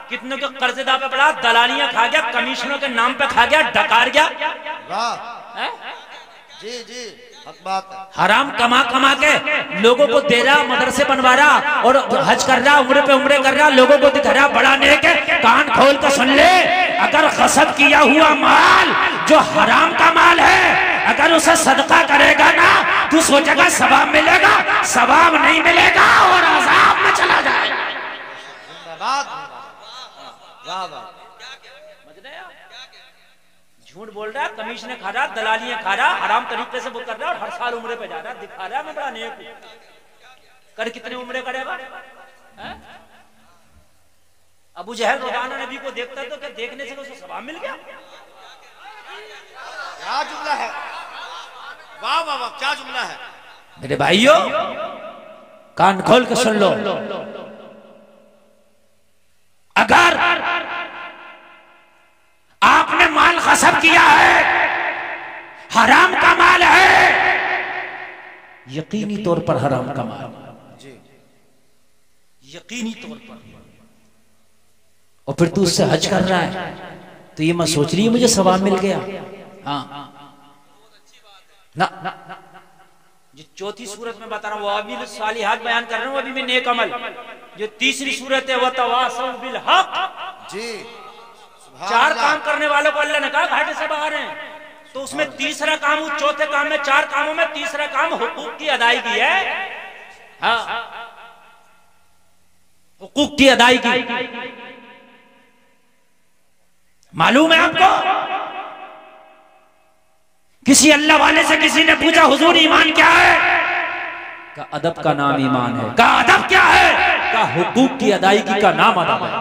कितनों के कर्जे दावे पड़ा, दलालियां खा गया, कमीशनों के नाम पे खा गया, डकार गया। वाह जी जी बात है। हराम कमा कमा के लोगों को दे रहा, मदरसे बनवा रहा और हज कर रहा, उम्रे पे उम्रे कर रहा, लोगों को दिखा रहा बड़ा नेक है। कान खोल कर सुन ले, अगर गसब किया हुआ माल जो हराम का माल है, अगर उसे सदका करेगा ना, तू सोचेगा सवाब मिलेगा, सवाब नहीं मिलेगा और अज़ाब में चला जाएगा। झूठ बोल रहा, कमीशन खा रहा, दलालियां खा रहा, हराम तरीके से वो कर रहा और हर साल उम्रे पे जा रहा, दिखा रहा मैं बड़ा नेक हूं। कर कितने उम्रे करेगा? अबू जहल रोजाना नबी को देखता तो क्या देखने से उसे सवाब मिल गया? क्या जुमला है, वाह वाह वाह, क्या जुमला है। मेरे भाइयों कान खोल के सुन लो, अगर आपने माल गसब किया है, हराम का माल है, यकीनी तौर पर हराम का माल, यकीनी तौर पर, और फिर तू उससे हज कर रहा है तो ये मत सोच रही है मुझे सवाब मिल गया। हाँ ना, जो चौथी सूरत में बता रहा हूँ वो अभी सालिहात बयान कर रहा हूँ, अभी मैं नेक अमल। जो तीसरी सूरत है वो तवासौ बिल हक जी। चार काम करने वालों को अल्लाह ने कहा घाटे से बाहर हैं, तो उसमें तीसरा काम, उस चौथे काम में, चार कामों में तीसरा काम हुकूक की अदायगी है। हाँ, हुकूक की अदायगी। मालूम है आपको, किसी अल्लाह वाले से किसी ने पूछा हुजूर ईमान क्या है? का अदब का नाम ईमान है। का अदब क्या है? का हुकूक की अदायगी का नाम अदब है।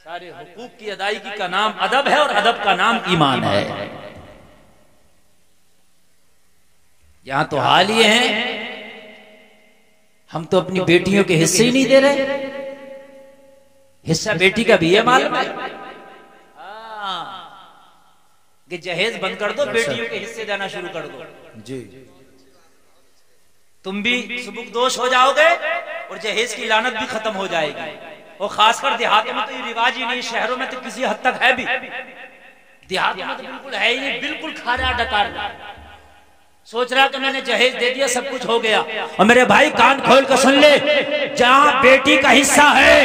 सारे हुकूक की अदायगी का नाम अदब है और अदब का नाम ईमान है। यहां तो हाल ये है, हम तो अपनी बेटियों के हिस्से ही नहीं दे रहे। हिस्सा बेटी का भी है मालूम है कि जहेज बंद कर दो, बेटियों के हिस्से देना शुरू कर दो जी। तुम भी सुबुकदोश हो जाओगे और जहेज की लानत भी खत्म हो जाएगी। और खासकर देहातों में तो ये रिवाज ही नहीं, शहरों में तो किसी हद तक है भी, देहातों में तो बिल्कुल है ही नहीं, बिल्कुल खा रहा डकार। सोच रहा कि मैंने जहेज दे दिया, सब कुछ हो गया। और मेरे भाई कान खोल कर सुन ले, जहां बेटी का हिस्सा है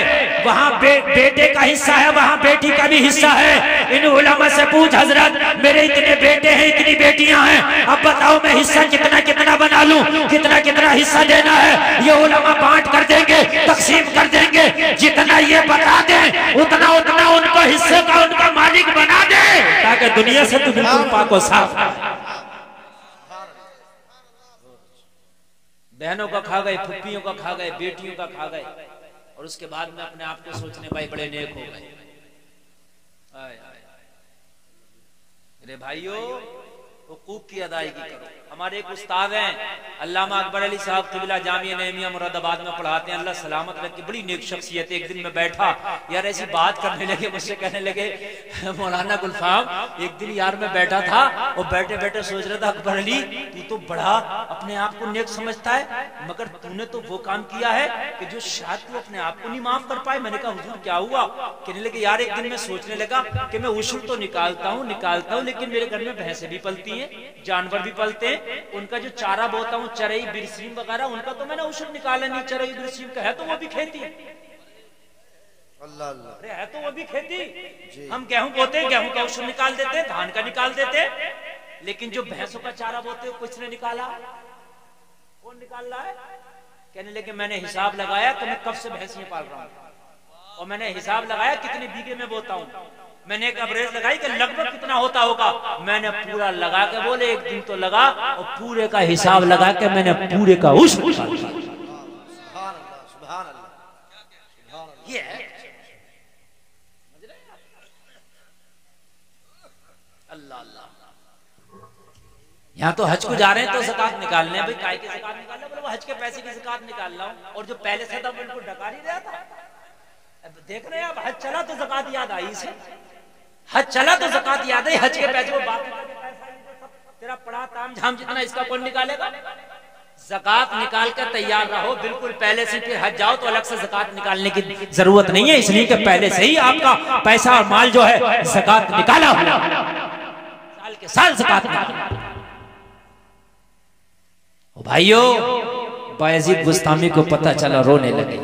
वहां बेटे का हिस्सा है, वहां बेटी का भी हिस्सा है। इन उलमा से पूछ, हजरत मेरे इतने बेटे हैं, इतनी बेटियां हैं, अब बताओ मैं हिस्सा कितना कितना बना लूं, कितना कितना हिस्सा देना है। ये उलमा बांट कर देंगे, तकसीम कर देंगे, जितना ये बता दें उतना उतना उनको हिस्से का उनका मालिक बना दे, ताकि दुनिया से तो बिल्कुल पाक और साफ। बहनों का खा गए, फुप्पियों का खा गए, बेटियों का खा गए, और उसके बाद में अपने आप को सोचने भाई बड़े नेक हो गए। मेरे भाइयों, हुकूक की अदायगी करो। हमारे एक उस्ताद हैं अल्लामा अकबर अली साहब क़िबला जामिया नईमिया मुरादाबाद में पढ़ाते हैं, अल्लाह सलामत रखे, बड़ी नेक शख्सियत है। एक दिन मैं बैठा यार, ऐसी बात करने लगे, मुझसे कहने लगे मौलाना गुलफाम, एक दिन यार मैं बैठा था और बैठे बैठे सोच रहा था, अकबर अली तू तो बड़ा अपने आप को नेक समझता है, मगर तूने तो वो काम किया है कि जो शायद तू अपने आप को नहीं माफ कर पाए। मैंने कहा हुजूर क्या हुआ? कहने लगे यार एक दिन मैं सोचने लगा कि मैं उशुर तो निकालता हूँ, लेकिन मेरे घर में भैंसें भी पलती हैं, जानवर भी पलते हैं, उनका जो चारा बोता हूँ, चरई बिरसीम वगैरह, उनका तो मैंने उशुर निकाला नहीं। चरई बिरसीम का है तो वो भी खेती, अल्लाह अल्लाह, अरे है तो वो भी खेती। हम गेहूं बोते हैं, गेहूं का उशुर निकाल देते हैं, धान का निकाल देते हैं, लेकिन जो भैंसों का चारा बोते हैं कुछ ने निकाला। कौन निकाल रहा है? कहने लगे मैंने हिसाब लगाया कि मैं कब से भैंसियां पाल रहा हूँ, और मैंने हिसाब लगाया कितने बीघे में बोता हूँ। मैंने एक एवरेज लगाई कि लगभग कितना होता होगा। मैंने पूरा लगा के बोले एक दिन तो लगा, और पूरे का हिसाब लगा के मैंने पूरे का उशुर ये है। अल्लाह अल्लाह, यहाँ तो हज को जा रहे हैं तो ज़कात निकालने, भाई काय की ज़कात निकालना, बोले वो हज के पैसे की ज़कात निकाल रहा हूँ, और जो पहले से था उनको डका नहीं रहा था। देख रहे हैं अब हज चला तो ज़कात याद आई से, हज चला तो ज़कात याद आई, हज के पैसे वो बाकी तेरा पड़ा ताम झाम जितना इसका कौन निकालेगा? ज़कात निकाल कर तैयार रहो बिल्कुल पहले से, फिर हज जाओ तो अलग से ज़कात निकालने की जरूरत नहीं है, इसलिए कि पहले से ही आपका पैसा और माल जो है ज़कात निकाला हुआ, साल के साल ज़कात निकाला। भाइयों, बायजीद बुस्तामी को पता चला, रोने लगे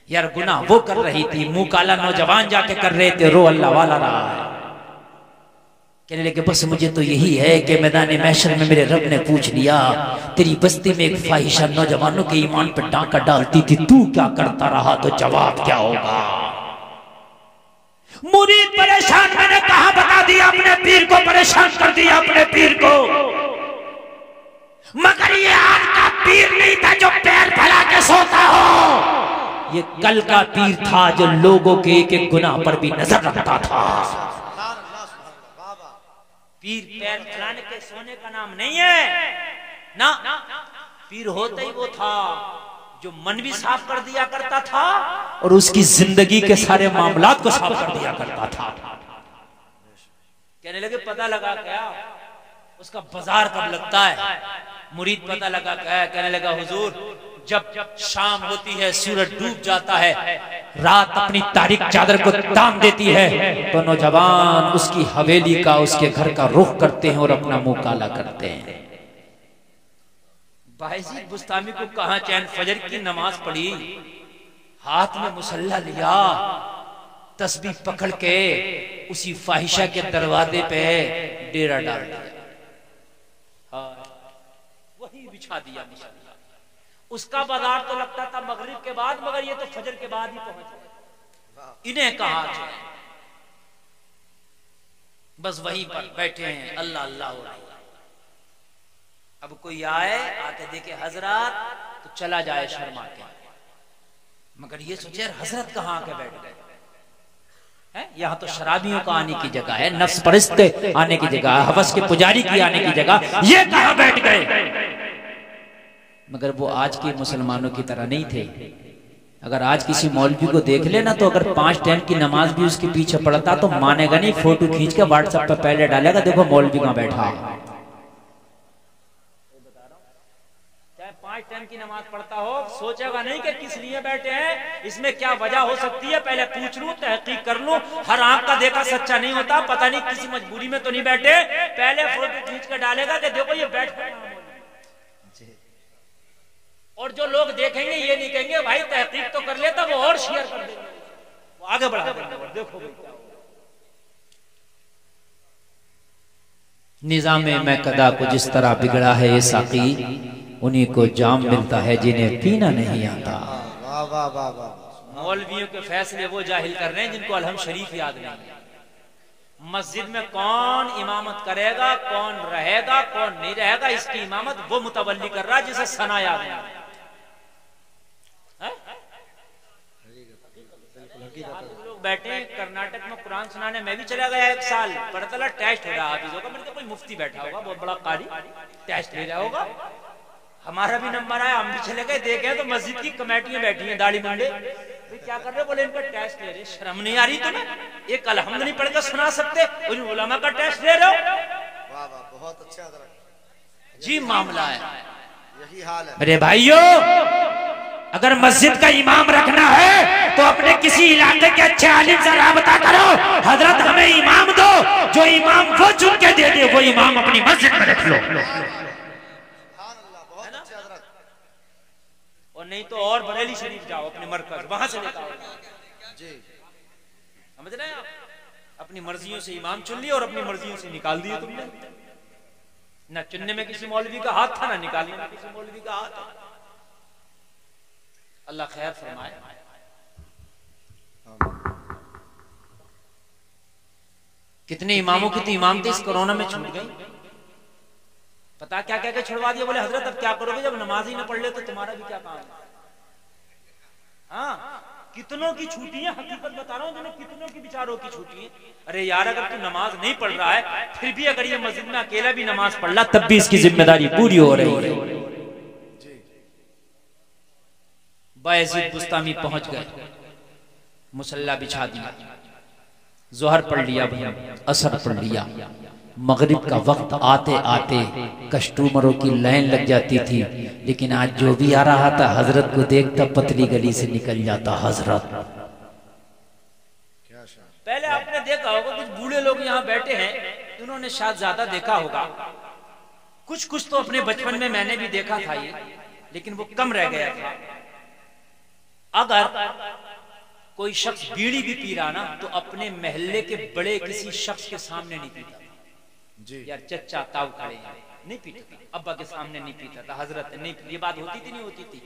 यार, गुनाह वो कर रही थी, मुंह काला नौजवान जाके कर रहे थे, रो अल्लाह वाला रहा है। कहने लगे बस मुझे तो यही है कि मैदान महशर में मेरे रब ने पूछ लिया, तेरी बस्ती में एक फाहिशा नौजवानों के ईमान पर डांका डालती थी, तू क्या करता रहा, तो जवाब क्या होगा? मुरीद परेशान, मैंने कहा बता दिया, अपने पीर को परेशान कर दिया, अपने पीर को। मगर ये आज का पीर नहीं था जो पैर फैला के सोता हो, ये कल का पीर था जो लोगों के एक एक गुनाह पर भी नजर रखता था। पीर पैर फैलाने के सोने का नाम नहीं है ना, पीर होता ही वो था जो मन भी साफ कर दिया करता था और उसकी जिंदगी के सारे मामलात को साफ कर दिया करता था। कहने लगे पता लगा क्या उसका बाजार कब लगता है? मुरीद पता लगा क्या? कहने लगा हुजूर जब शाम होती है, सूरज डूब जाता है, रात अपनी तारीख चादर को तान देती है, तो नौजवान उसकी हवेली का, उसके घर का रुख करते हैं और अपना मुंह काला करते हैं। बायजीद बुस्तामी को कहां चैन, फजर की नमाज पढ़ी, हाथ में मुसल्ला लिया, तस्बीह पकड़ के उसी फाहिशा के दरवाजे पे डेरा डाल दिया, वही बिछा दिया मुसल्ला। उसका बाजार तो लगता था मगरिब के बाद, मगर ये तो फजर के बाद ही पहुंचे। इन्हें कहा बस वहीं पर बैठे हैं, अल्लाह अल्लाह हो रहा है। अब कोई आए, आके देखे हजरत, तो चला जाए शर्मा के, मगर ये सोचे हजरत कहाँ आके बैठ गए हैं? यहाँ तो शराबियों का आने की जगह है, नफ्स परस्त आने की जगह, हवस के पुजारी की आने की जगह, ये कहाँ बैठ गए? मगर वो आज के मुसलमानों की तरह नहीं थे। अगर आज किसी मौलवी को देख लेना तो अगर 5 टाइम की नमाज भी उसके पीछे पढ़ता तो मानेगा नहीं, फोटो खींच के व्हाट्सएप पर पहले डालेगा, देखो मौलवी कहाँ बैठा है। चाहे 5 टाइम की नमाज पढ़ता हो, सोचेगा नहीं कि किस लिए बैठे हैं, इसमें क्या वजह हो सकती है, पहले पूछ लूं, तहकीक कर लूं। हर आंख का देखा सच्चा नहीं होता, पता नहीं किसी मजबूरी में तो नहीं बैठे, पहले फोटो खींच कर डालेगा कि देखो ये बैठ। और जो लोग देखेंगे ये नहीं कहेंगे भाई तहकीक तो कर लेता, वो और शेयर कर देंगे, वो आगे बढ़ा देंगे। देखो निजाम में कदा को जिस तरह बिगड़ा है ये साकी, उन्हीं को जाम मिलता है जिन्हें पीना नहीं आता। वाह वाह वाह वाह। मौलवियों के फैसले वो जाहिल कर रहे हैं जिनको अलहम शरीफ याद नहीं है। मस्जिद में कौन इमामत करेगा, कौन रहेगा, कौन नहीं रहेगा, इसकी इमामत वो मुतवल्ली कर रहा है जिसे सना याद नहीं है। लोग बैठे हैं कर्नाटक में कुरान सुनाने, मैं भी चला गया एक साल, पता चला टेस्ट हो रहा हाफिजों का। मैंने कहा कोई मुफ्ती बैठा होगा बहुत बड़ा कारी, टेस्ट ले रहा होगा। हमारा भी नंबर आया, हम भी चले गए, देखे तो मस्जिद की कमेटियां बैठी हैं दाढ़ी मुंडे, क्या कर रहे हो? बोले इनका टेस्ट ले रहे। शर्म नहीं आ रही तुम्हें? एक अलहम्द नहीं पढ़कर सुना सकते, उन उलमा का टेस्ट ले रहे हो? वाह वाह, बहुत अच्छा जी मामला है, यही हाल है मेरे भाइयों। अगर मस्जिद का इमाम रखना है तो अपने किसी इलाके के अच्छे आलिम से राबता करो, हजरत हमें इमाम दो, जो इमाम वो चुन के दे दे, वो इमाम अपनी मस्जिद में रख लो। और नहीं तो और बरेली शरीफ जाओ अपने मरकज, वहां से लेकर जी, समझ रहे हैं आप? अपनी मर्जियों से इमाम चुन लिया और अपनी मर्जियों से निकाल दिए तुमने। ना चुनने में किसी मौलवी का हाथ था, ना निकालने में किसी मौलवी का हाथ था। अल्लाह खैर फरमाए। कितने इमामों की तो इमामतें इस कोरोना में छूट गई, पता क्या क्या छुड़वा दिया। बोले हजरत अब क्या करोगे, जब नमाज ही न पढ़ ले तो तुम्हारा भी क्या काम है। हाँ, कितनों की छूटी है, हकीकत बता रहा हूँ तुम्हें, कितनों की बिचारों की छूटी है। अरे यार अगर तू नमाज नहीं पढ़ रहा है, फिर भी अगर ये मस्जिद में अकेला भी नमाज पढ़ रहा, तब भी इसकी जिम्मेदारी पूरी हो रही है। बायजीद बुस्तामी पहुंच गए, मुसल्ला बिछा दिया, जोहर पढ़ लिया, असर पढ़ लिया, मगरिब का वक्त आते आते कस्टमरों की लाइन लग जाती थी। लेकिन आज जो भी आ रहा था हजरत को देखता पतली गली से निकल जाता। हजरत पहले आपने देखा होगा कुछ बूढ़े लोग यहाँ बैठे हैं, उन्होंने शायद ज्यादा देखा होगा, कुछ कुछ तो अपने बचपन में मैंने भी देखा था ये, लेकिन वो कम रह गया था। अगर कोई शख्स बीड़ी भी पी रहा ना तो अपने महल्ले के बड़े किसी शख्स के सामने नहीं पीता जी। यार चचा ताऊ खड़े हैं, नहीं पीता था, अब्बा के सामने नहीं पीता था, हजरत नहीं, ये बात होती थी नहीं होती थी।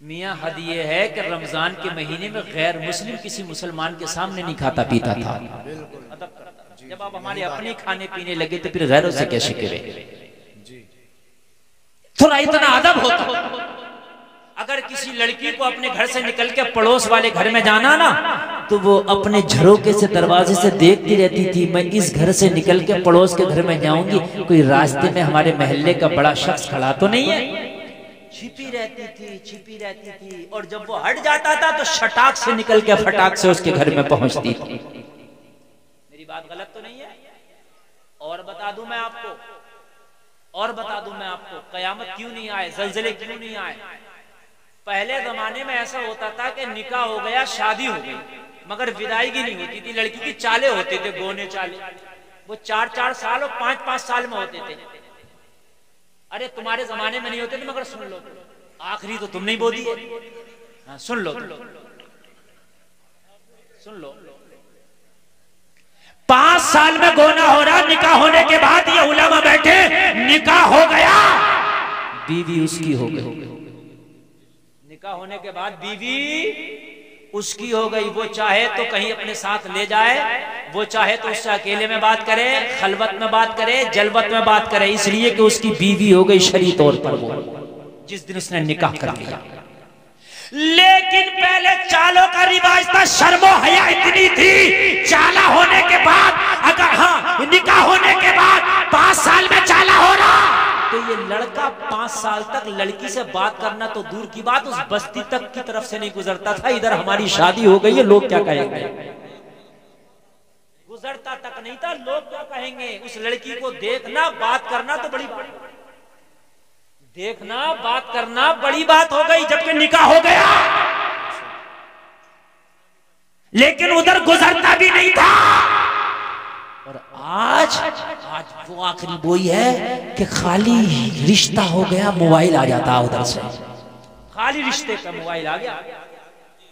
मियाँ हद ये है कि रमजान के महीने में गैर मुस्लिम किसी मुसलमान के सामने नहीं खाता पीता था, अदब करता। जब आप हमारे अपने खाने पीने लगे तो फिर गैरों से कैसे करें? थोड़ा इतना अदब होता। अगर किसी लड़की को अपने घर से निकल के पड़ोस वाले घर में जाना ना, तो वो अपने झरोके से दरवाजे से देखती रहती थी, मैं इस घर से निकल के पड़ोस के घर में जाऊंगी, कोई रास्ते में हमारे मोहल्ले का बड़ा शख्स खड़ा तो नहीं है। छिपी रहती थी, छिपी रहती थी, और जब वो हट जाता था तो शटाक से निकल के फटाक से उसके घर में पहुंचती थी। मेरी बात गलत तो नहीं है? और बता दूं मैं आपको, और बता दूं मैं आपको, कयामत क्यों नहीं आए, जलजले क्यों नहीं आए? पहले जमाने में ऐसा होता था कि निकाह हो गया, शादी हो गई, मगर विदाईगी नहीं होती थी। लड़की की चाले होते थे, गोने चाले, वो 4-4 साल और 5-5 साल में होते थे। अरे तुम्हारे जमाने में नहीं होते थे, मगर सुन लो, आखिरी तो तुम नहीं बोली है। हाँ, सुन लो, सुन लो, 5 साल में गोना हो रहा, निकाह होने के बाद ये उलमा बैठे, निकाह हो गया, बीवी उसकी हो गई। निकाह होने के बाद बीवी उसकी हो गई, वो चाहे तो कहीं अपने साथ ले जाए, वो चाहे तो उससे अकेले में बात करे, खलवत में बात करे, जलवत में बात करे, इसलिए कि उसकी बीवी हो गई शरई तौर पर वो जिस दिन उसने निकाह कर लिया। लेकिन पहले चालों का रिवाज था, शर्मो हया इतनी थी, चाला होने के बाद, अगर हाँ निकाह होने के बाद 5 साल में चाला हो रहा, तो ये लड़का 5 साल तक लड़की से बात करना तो दूर की बात, उस बस्ती तक की तरफ से नहीं गुजरता था। इधर हमारी शादी हो गई है, लोग क्या कहेंगे? गुजरता तक नहीं था, लोग क्या कहेंगे? उस लड़की को देखना, बात करना तो बड़ी देखना, बात करना बड़ी बात हो गई जबकि निकाह हो गया, लेकिन उधर गुजरता भी नहीं था। और आज वो आखिरी बोई है कि खाली रिश्ता हो गया, मोबाइल आ जाता उधर से, खाली रिश्ते का मोबाइल आ गया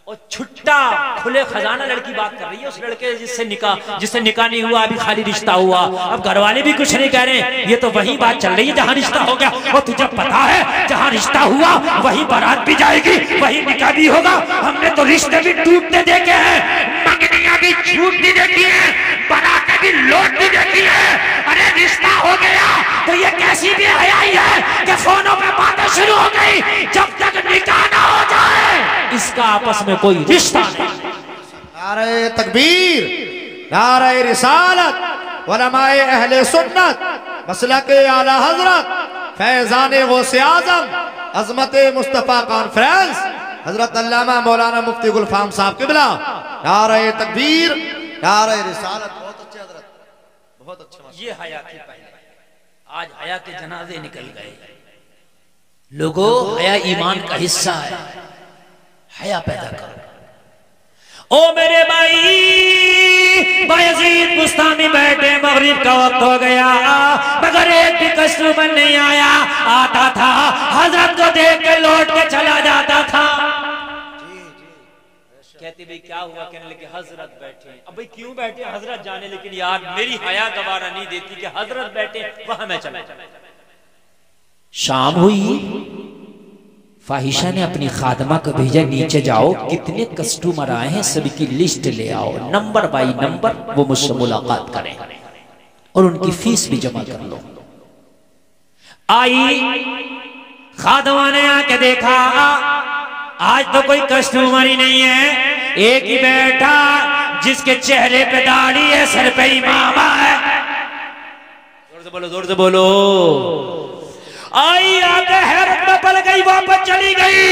और छुट्टा खुले खजाना लड़की बात कर रही है उस लड़के जिससे निकाह नहीं हुआ, अभी खाली रिश्ता हुआ। अब घर वाले भी कुछ नहीं कह रहे, ये तो वही बात चल रही है जहां रिश्ता हो गया। और तुझे पता है जहां रिश्ता हुआ वही बारात भी जाएगी, वही निकाह भी होगा। हमने तो रिश्ते भी टूटते देखे हैं, मंगनियां भी छूट भी देखी है, बारातें भी लौट भी देखी है। अरे रिश्ता हो गया तो ये कैसी भी हयाई है कि फोनों पे बातें शुरू हो गई, जब तक निकाह ना हो जाए इसका आपस में कोई रिश्ता नहीं। नारे तकबीर, नारे रिसालत, उलमाए अहले सुन्नत, मसलके आला हजरत, फैजान गौसे आजम, अजमत मुस्तफा कॉन्फ्रेंस, हजरत अल्लामा मौलाना मुफ्ती गुलफाम साहब किबला। नारे तकबीर, नारे रिसालत। बहुत अच्छे हजरत, बहुत अच्छे। ये हया थी पहले, आज हया के जनाजे निकल गए। लोगों, हया ईमान का हिस्सा है, हया पैदा करो। ओ मेरे भाई, बायजीद बुस्तामी बैठे, मगरिब का वक्त हो गया मगर एक भी कस्टमर नहीं आया। आता था हजरत को देख के लौट के चला जाता था। कहते भाई क्या हुआ, कहने लगे हजरत बैठे। अब भाई क्यों बैठे, हजरत जाने, लेकिन यार मेरी हया गवारा नहीं देती कि हजरत बैठे वहां मैं चला। शाम हुई, फाहिशा ने अपनी खादमा को भेजा, नीचे जाओ, कितने कस्टमर आए हैं सभी की लिस्ट ले आओ, नंबर बाई नंबर वो मुझसे मुलाकात करें और उनकी फीस भी जमा कर लो। आई, खादमा ने आके देखा आज तो कोई कस्टमर ही नहीं है, एक ही बैठा जिसके चेहरे पे दाढ़ी है, सर पे इमामा है। जोर से बोलो, जोर से बोलो। आई आके हैरत में पड़ गई, वापस चली गई,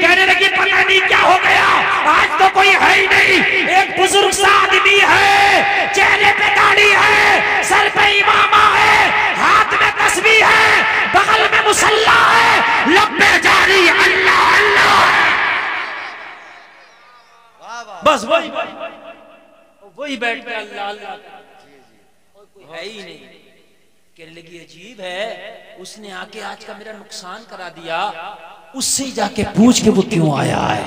कहने लगी पता नहीं क्या हो गया, आज तो कोई है ही नहीं। एक बुजुर्ग सा आदमी है, चेहरे पे दाढ़ी है, सर पे इमामा है, हाथ में तस्बीह है, बगल में मुसल्ला है, लब में जारी अल्लाह अल्लाह। बस वही बैठ के अल्लाह अल्लाह, कोई है ही नहीं। कहने लगी अजीब है, उसने आके आज का मेरा नुकसान करा दिया, उससे जाके पूछ के वो क्यों आया है।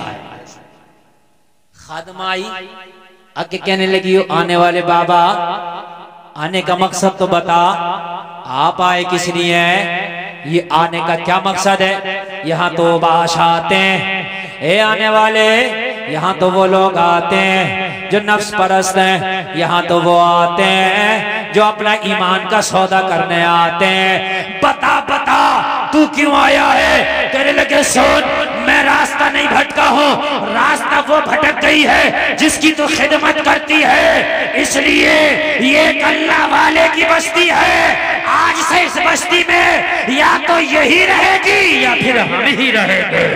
खादमा आई, आके कहने लगी आने वाले बाबा, आने का मकसद तो बता, आप आए किस लिए हैं, ये आने का क्या मकसद है। यहाँ तो बाश आते हैं, ए आने वाले, यहाँ तो वो लोग आते हैं जो नफ्स परस्त हैं, यहाँ तो वो आते हैं जो अपना ईमान का सौदा करने आते हैं। बता बता तू क्यों आया है। कहने लगे सुन, मैं रास्ता नहीं भटका हूँ, रास्ता वो भटक गई है जिसकी तू खिदमत करती है, इसलिए ये अल्लाह वाले की बस्ती है। आज से इस बस्ती में या तो यही रहेगी या फिर हम ही रहेंगे,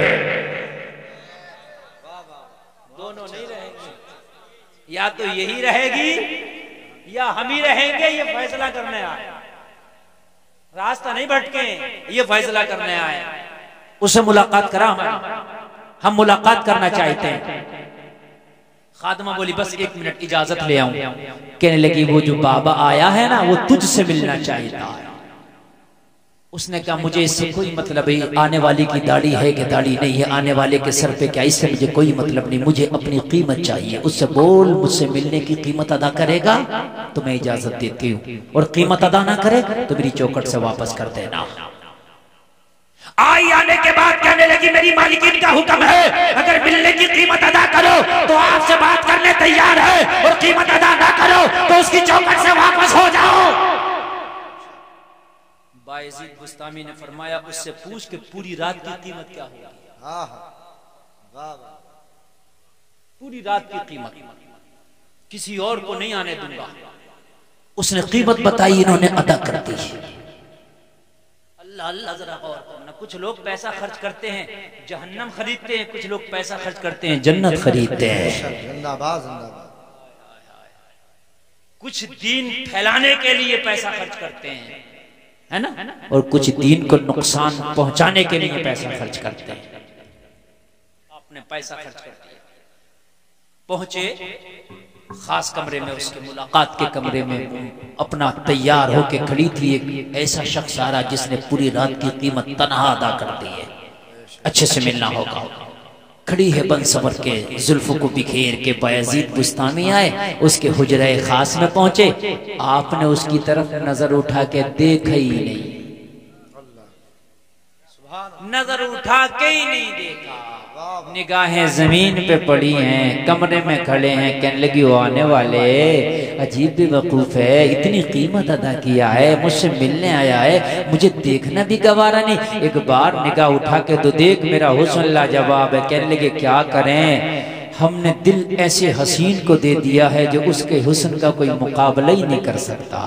दोनों नहीं रहेंगे। या तो यही रहेगी या हम ही रहेंगे, ये फैसला करने आए, रास्ता नहीं भटके, ये फैसला करने आए। उससे मुलाकात करा, हम मुलाकात करना चाहते हैं। खादमा बोली बस 1 मिनट इजाजत ले आऊं। कहने लगी वो जो बाबा आया है ना, वो तुझसे मिलना चाहता है। उसने कहा मुझे इससे कोई मतलब है, आने वाले की दाढ़ी है कि दाढ़ी नहीं है, आने वाले के सर पे क्या, इससे मुझे कोई मतलब नहीं, मुझे अपनी कीमत चाहिए। उससे बोल मुझसे मिलने की कीमत अदा करेगा तो मैं इजाजत देती हूँ, और कीमत अदा ना करे तो मेरी चौखट से वापस कर देना। आई आने के बाद कहने लगी मेरी मालिकिन का हुक्म है, अगर मिलने की कीमत अदा करो तो आपसे बात करने तैयार है, और कीमत अदा ना करो तो उसकी चौखट से वापस हो जाओ। बायजीद बुस्तामी ने फरमाया उससे पूछ के पूरी रात की कीमत क्या होगी। पूरी रात की कीमत, किसी और को नहीं आने दूंगा। उसने कीमत बताई, इन्होंने अदा कर दी। अल्लाह अल्लाह, जरा गौर करना, कुछ लोग पैसा खर्च करते हैं जहन्नम खरीदते हैं, कुछ लोग पैसा खर्च करते हैं जन्नत खरीदते हैं। जिंदाबाद जिंदाबाद। कुछ दीन फैलाने के लिए पैसा खर्च करते हैं, है ना, और कुछ दीन को नुकसान पहुंचाने के लिए पैसा खर्च करते हैं। आपने पैसा खर्च कर दिया, पहुंचे खास कमरे में, उसके मुलाकात के कमरे में अपना तैयार होके खड़ी थी एक ऐसा शख्स आ रहा जिसने पूरी रात की कीमत तनहा अदा कर दी है, अच्छे से मिलना होगा। खड़ी है बन सवर के, जुल्फों को बिखेर के बायजीद बुस्तामी आए, उसके हुजरे खास में पहुंचे। आपने उसकी तरफ नजर उठा के देखा ही नहीं, नजर उठा के ही नहीं देखा, निगाहें जमीन पे पड़ी हैं, कमरे में खड़े हैं। कहने लगी वो आने वाले अजीब बेवकूफ है, इतनी कीमत अदा किया है, मुझसे मिलने आया है, मुझे देखना भी गवारा नहीं, एक बार निगाह उठा के तो देख, मेरा हुस्न लाजवाब है। कहने लगे क्या करें, हमने दिल ऐसे हसीन को दे दिया है जो उसके हुस्न का कोई मुकाबला ही नहीं कर सकता।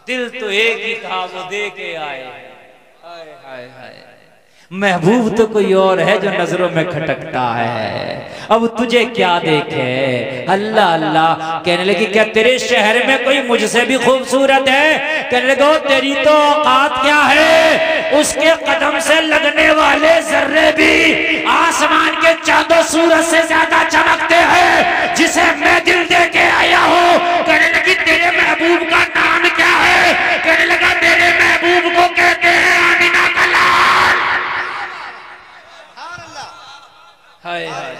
दिल तो एक ही था, वो दे के आए। हाय हाय हाय, महबूब तो कोई और है जो नजरों में खटकता है, अब तुझे क्या देखे। अल्लाह अल्लाह। कहने लगी क्या तेरे शहर में कोई मुझसे भी खूबसूरत है? कहने लगे तेरी तो औकात क्या है, उसके कदम से लगने वाले जर्रे भी आसमान के चांदो सूरज से ज्यादा चमकते हैं, जिसे मैं दिल दे के आया हूँ। कहने लगी तेरे महबूब का नाम क्या है? कहने लगा मेरे महबूब को कहते हैं आमिना का लाल। हाय हाय,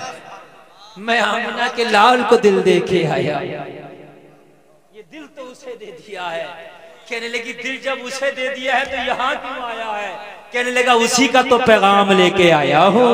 मैं आमिना के लाल को दिल दे के आया, ये दिल तो उसे दे दिया है। कहने लगी दिल जब उसे दे दिया है तो यहाँ क्यों आया है? कहने लगा उसी का तो पैगाम लेके आया हूँ,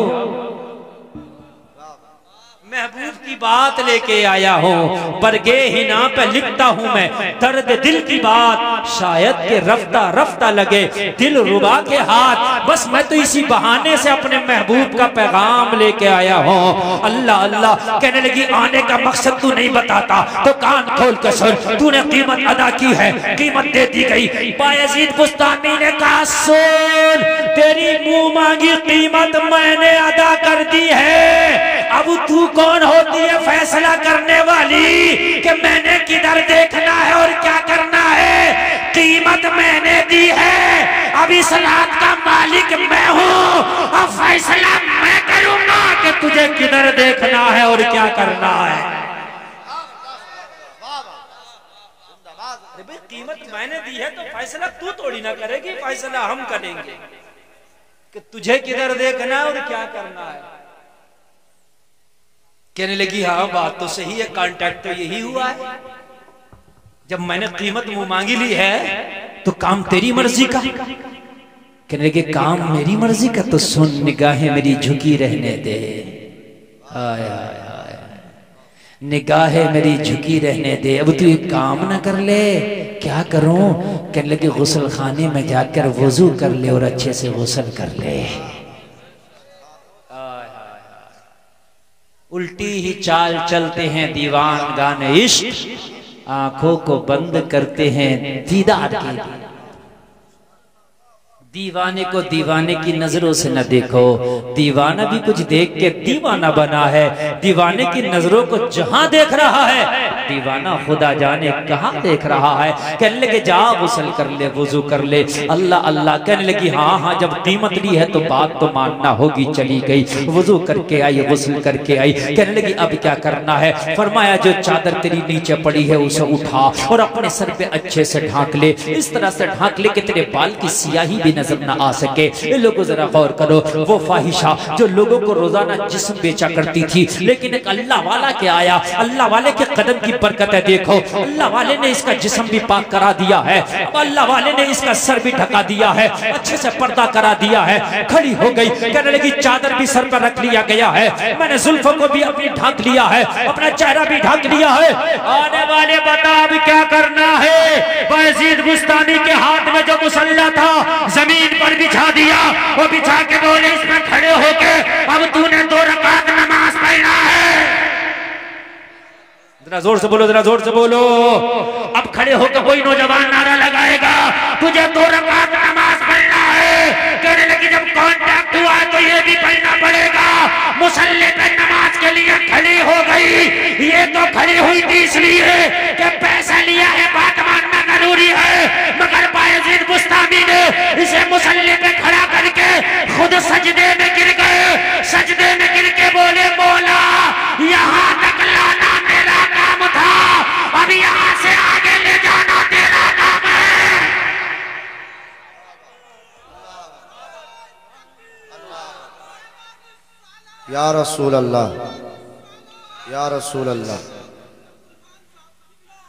महबूब की बात लेके आया हूँ। बरगे हिना पे लिखता हूँ मैं दर्द दिल की बात, शायद के रफ्ता रफ्ता लगे दिल रुबा के हाथ, बस मैं तो इसी बहाने से अपने महबूब का पैगाम लेके आया हूँ। अल्लाह अल्लाह। कहने लगी आने का मकसद तू नहीं बताता तो कान खोल कर सुन, तूने कीमत अदा की है, कीमत दे दी गई। बायजीद बुस्तामी ने कहा सुन, तेरी मुंह मांगी कीमत मैंने अदा कर दी है, अब तू कौन होती है फैसला करने वाली कि मैंने किधर देखना है और क्या करना है? कीमत मैंने दी है, अब इस रात का मालिक मैं हूँ, अब फैसला मैं करूंगा कि तुझे किधर देखना है और क्या करना है। कीमत मैंने दी है तो फैसला तू थोड़ी ना करेगी, फैसला हम करेंगे कि तुझे किधर देखना है और क्या करना है। कहने लगी हाँ बात तो सही है, कांटेक्ट तो यही हुआ है, जब मैंने कीमत मुंह मांगी ली है तो काम तेरी मर्जी का। कहने लगे काम मेरी मर्जी का तो सुन, निगाहें मेरी झुकी रहने दे। आय आय आय, निगाहें मेरी झुकी रहने दे, अब तू एक काम ना कर ले। क्या करूं? कहने लगे गुस्ल खाने में जाकर वजू कर ले और अच्छे से गुस्ल कर ले। उल्टी ही चाल चलते हैं दीवान गाने इश्क, आंखों को बंद करते हैं दीदार के लिए। दीवाने को दीवाने की नजरों से न देखो, दीवाना भी कुछ देख के दीवाना बना है। दीवाने की नजरों को जहां देख रहा है, दीवाना खुदा जाने कहां देख रहा है। कहने लगे जा गुस्ल कर ले, वुजू कर ले। अल्लाह अल्लाह। कहने लगी हाँ हाँ जब कीमत ली है तो बात तो मानना होगी। चली गई, वुजू करके आई, गुस्ल करके आई। कहने लगी अब क्या करना है? फरमाया जो चादर तेरी नीचे पड़ी है उसे उठा और अपने सर पे अच्छे से ढांक ले, इस तरह से ढांक ले कि तेरे बाल की सियाही भी नजर न आ सके। इन लोगों जरा गौर करो, वो फाहिशा जो लोगों को रोजाना जिस्म बेचा करती थी, लेकिन एक अल्लाह वाला के आया, अल्लाह वाले के कदम की बरकत है। देखो अल्लाह वाले ने इसका जिस्म भी पाक करा दिया है, अब अल्लाह वाले ने इसका सर भी ढका दिया है, अच्छे से पर्दा करा दिया है। खड़ी हो गई, कहने लगी चादर भी सर पर रख लिया गया है, मैंने जुल्फों को भी अपनी ढांक लिया है, अपना चेहरा भी ढांक लिया है। आने वाले बता अब क्या करना है? बायजीद बुस्तामी के हाथ में जो मुसल्ला था जमीन पर बिछा दिया, वो बिछा के बोले इसमें खड़े होके अब तूने 2 रकात नमाज पढ़ना है। जरा जोर से बोलो, जरा जोर से बोलो। अब खड़े होकर कोई नौजवान नारा लगाएगा तुझे 2 रकात नमाज पढ़ना है। कहने लगी जब कॉन्टैक्ट हुआ तो ये भी पढ़ना पड़ेगा। मुसल्ले पे नमाज के लिए खड़ी हो गई। ये तो खड़ी हुई थी इसलिए कि पैसा लिया है, बात मानना जरूरी है। सजदे में गिर गए, सजदे में गिर के बोले मौला यहाँ तक लाना मेरा काम था, अब यहाँ से आगे ले जाना तेरा काम है। या रसूल अल्लाह, या रसूल अल्लाह,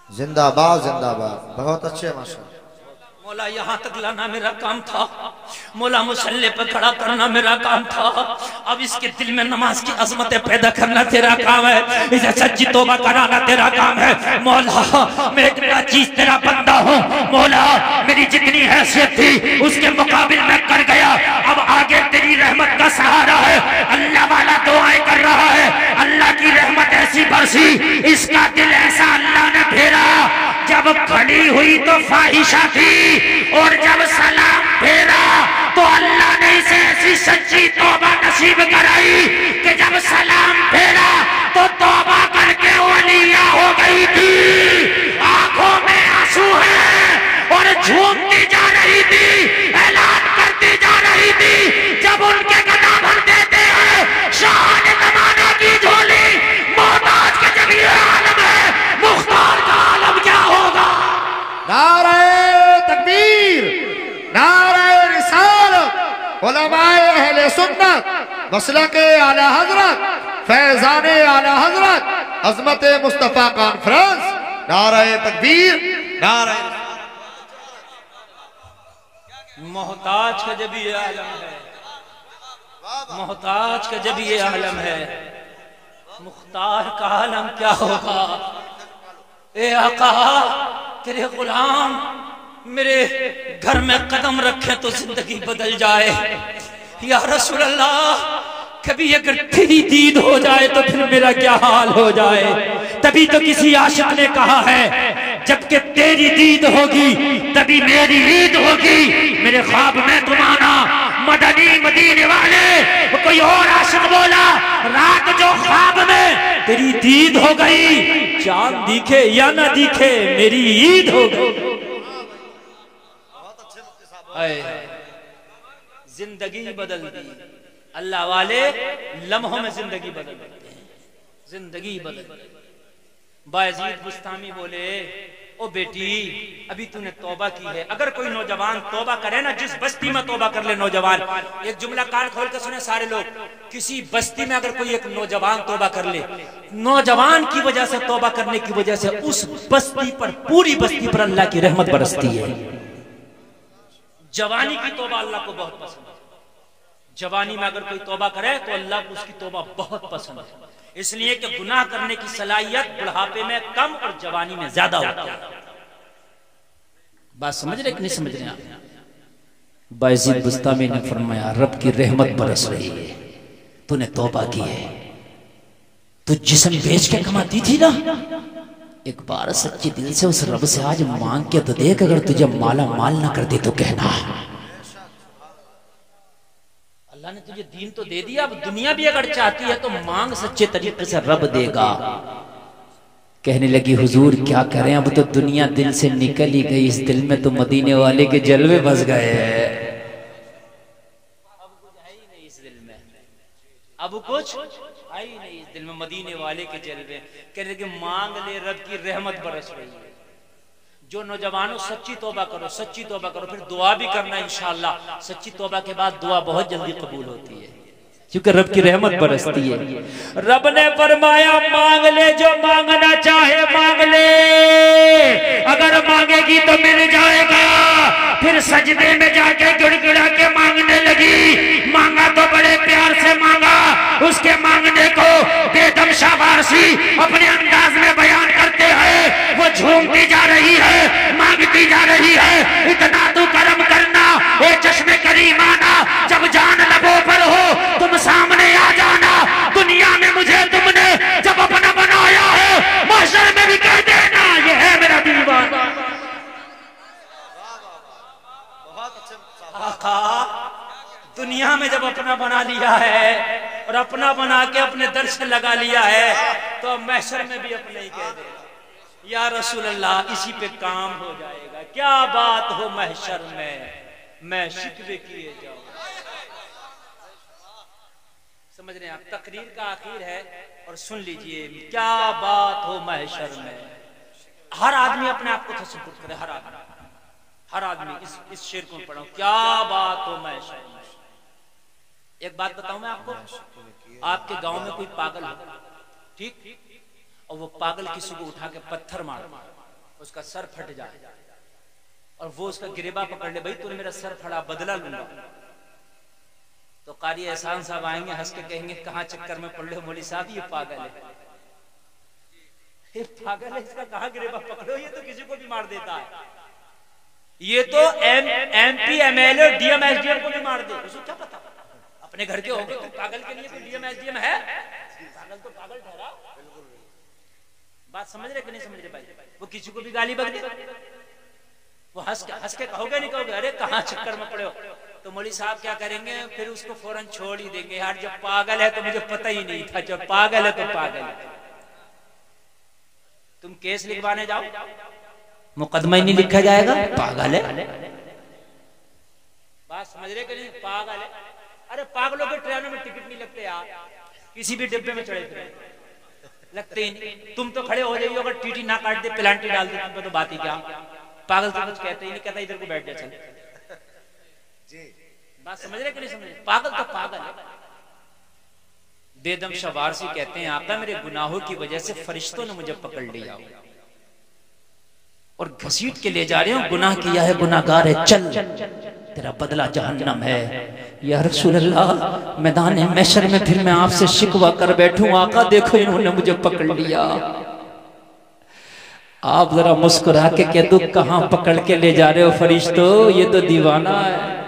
जिंदाबाद जिंदाबाद, बहुत अच्छे माशाअल्लाह। मौला यहाँ तक लाना मेरा काम था, मौला मुसल्ले पर खड़ा करना मेरा काम था, अब इसके दिल में नमाज की अजमतें पैदा करना तेरा काम है, इसे सच्ची तौबा कराना तेरा काम है। मौला मैं एक चीज तेरा बंदा हूँ, मौला मेरी जितनी हैसियत थी उसके मुकाबिल मैं कर गया, अब आगे तेरी रहमत का सहारा है। अल्लाह वाला दुआएं कर रहा है, अल्लाह की रहमत ऐसी बरसी, इसका दिल ऐसा अल्लाह ने फेरा, जब खड़ी हुई तो फाहिशा थी और जब सलाम फेरा तो अल्लाह ने इसे ऐसी सच्ची तौबा नसीब कराई कि जब सलाम फेरा तो तौबा करके वलिया हो गई थी, आंखों में आंसू है और झूमती जा रही थी, ऐलान करती जा रही थी, जब उनके गला भर देते हैं शान जमाना की झोली, मोहताज के जब ये आलम है, मुख्तार का आलम क्या होगा। नारे तकबीर, नारे रिसालत, उलमाए अहले सुन्नत, मसलके आला हजरत, फैजाने आला हजरत, अजमत मुस्तफा कॉन्फ्रेंस, नारे तकबीर, नारे मोहताज का जब ये आलम है, मोहताज का जब ये आलम है, मुख्तार का आलम क्या होगा। ए आका तेरे गुलाम मेरे घर में कदम रखे तो जिंदगी बदल जाए। या रसूल अल्लाह कभी अगर तेरी दीद हो जाए तो फिर मेरा क्या हाल हो जाए। तभी तो किसी आशिक ने कहा है जबकि तेरी दीद होगी तभी मेरी ईद होगी। मेरे ख्वाब में तुम आना मदनी मदीने वाले। कोई और आशिक बोला रात जो ख्वाब में तेरी दीद हो गई, चांद दिखे या ना दिखे मेरी ईद हो गई। जिंदगी बदल दी अल्लाह वाले, लम्हों में जिंदगी बदल देते हैं, जिंदगी बदल। बायजीद बुस्तामी बोले ओ बेटी अभी तूने तौबा की है। अगर कोई नौजवान तौबा करे ना, जिस बस्ती में तौबा कर ले नौजवान, एक जुमला कान खोल के सुने सारे लोग, किसी बस्ती में अगर कोई एक नौजवान तौबा कर ले, नौजवान की वजह से तौबा करने की वजह से उस बस्ती पर, पूरी बस्ती पर अल्लाह की रहमत बरसती है। जवानी की तौबा अल्लाह को बहुत पसंद है। जवानी में अगर कोई तौबा करे तो अल्लाह को उसकी तौबा बहुत पसंद है, इसलिए कि गुनाह करने की सलाहियत बुढ़ापे में कम और जवानी में ज्यादा होती है। बात समझ रहे कि नहीं समझ रहे आप? बायजीद बुस्तामी ने फरमाया रब की रहमत बरस रही है, तूने तौबा की है। तू जिस्म बेच के कमाती थी ना, एक बार सच्चे दिल से उस रब से आज मांग के तो देख, अगर तुझे माला माल ना कर दे तो कहना अल्लाह ने तुझे दीन तो दे दिया, अब दुनिया भी अगर चाहती है तो मांग, सच्चे तरीके से रब देगा। कहने लगी हुजूर क्या करें, अब तो दुनिया दिल से निकल ही गई, इस दिल में तो मदीने वाले के जलवे बस गए हैं। अब कुछ है ही नहीं इस दिल में, अब कुछ है ही नहीं इस दिल में, मदीने वाले के जलवे। कहने लगे मांग ले रब की रहमत बरस रही है। जो नौजवानों सच्ची तौबा करो, सच्ची तौबा करो, फिर दुआ भी करना इंशाअल्लाह। सच्ची तौबा के बाद दुआ बहुत जल्दी कबूल होती है क्योंकि रब की रहमत बरसती है। रब ने फरमाया मांग ले, जो मांगना चाहे मांग ले, अगर मांगेगी तो मिल जाएगा। फिर सजदे में जाके गिड़गिड़ा के मांगने लगी। मांगा तो बड़े प्यार से मांगा, उसके मांगने को बेदम शाबाशी अपने अंदाज में बयान करते हैं। वो झूमती जा रही है, मांगती जा रही है। इतना तू करम करना ए चश्मे करीमाना, जब जान लबों पर हो तुम सामने आ जाना। दुनिया में मुझे तुमने जब अपना बनाया है, महशर में भी कह देना ये है मेरा दीवाना। आका दुनिया में जब अपना बना लिया है और अपना बना के अपने दर से लगा लिया है, तो महशर में भी अपने ही कह देना या रसूल अल्लाह, इसी पे काम हो जाएगा। क्या बात हो महशर में मैं शिकवे किए जाऊं। समझ रहे हैं आप? तकरीर का आखिर है और सुन लीजिए, क्या बात हो महशर में। हर आदमी अपने आप को तसव्वुर करे, हर आदमी इस शेर को पढ़ो, क्या बात हो महशर में। एक बात बताऊं मैं आपको, आपके गांव में कोई पागल हो, ठीक, और वो पागल किसी को उठा के पत्थर मार, उसका सर फट जाए और वो उसका गिरेबा पकड़ ले, भाई तूने मेरा सर फड़ा, बदला लूंगा, तो कारी एहसान साहब आएंगे, हंस के कहेंगे कहां चक्कर में पड़ लो मौलवी साहब, ये पागल है, ये पागल है, इसका कहां गिरेबा पकड़ो, ये तो किसी को भी मार देता है, ये तो MP MLA DM SDM को भी मार दे, उसको क्या पता, अपने घर के होंगे, तो पागल के लिए कोई DM SDM है? पागल तो पागल ठहरा। बात समझ रहे कि नहीं समझ रहे भाई? वो किसी को भी गाली बक दे, वो हंस के कहोगे नहीं कहोगे अरे कहां चक्कर में पड़े हो, तो मौलवी साहब क्या करेंगे, फिर उसको फौरन छोड़ ही देंगे, यार जब पागल है तो मुझे पता ही नहीं था, जब पागल है तो पागल है। तुम केस लिखवाने जाओ, मुकदमा ही नहीं लिखा जाएगा, पागल है। बात समझ रहे कि नहीं? पागल है। अरे पागलों के ट्रेनों में टिकट नहीं लगते यार, किसी भी डिब्बे में चढ़े थे लगते ही नहीं। तुम तो खड़े हो जाइए, अगर टीटी ना काट दे, पेनाल्टी डाल दे, तुम तो बात ही क्या। पागल तो कुछ कहते ही नहीं, कहता इधर को बैठ जा चल। बात समझ रहे कि नहीं समझ रहे? पागल तो पागल है। बेदम शवारसी कहते हैं, आका मेरे गुनाहों की वजह से फरिश्तों ने मुझे पकड़ लिया और घसीट के ले जा रहे हो, गुनाह किया है, गुनाहगार है, चल तेरा बदला जहन्नम है। या रसूल अल्लाह, मैदान महशर में फिर मैं आपसे शिकवा कर बैठूं, आका देखो इन्होंने मुझे पकड़ लिया। आप जरा मुस्कुरा के कह दो, कहां पकड़ के ले जा रहे हो फरिश्तों, ये तो दीवाना है।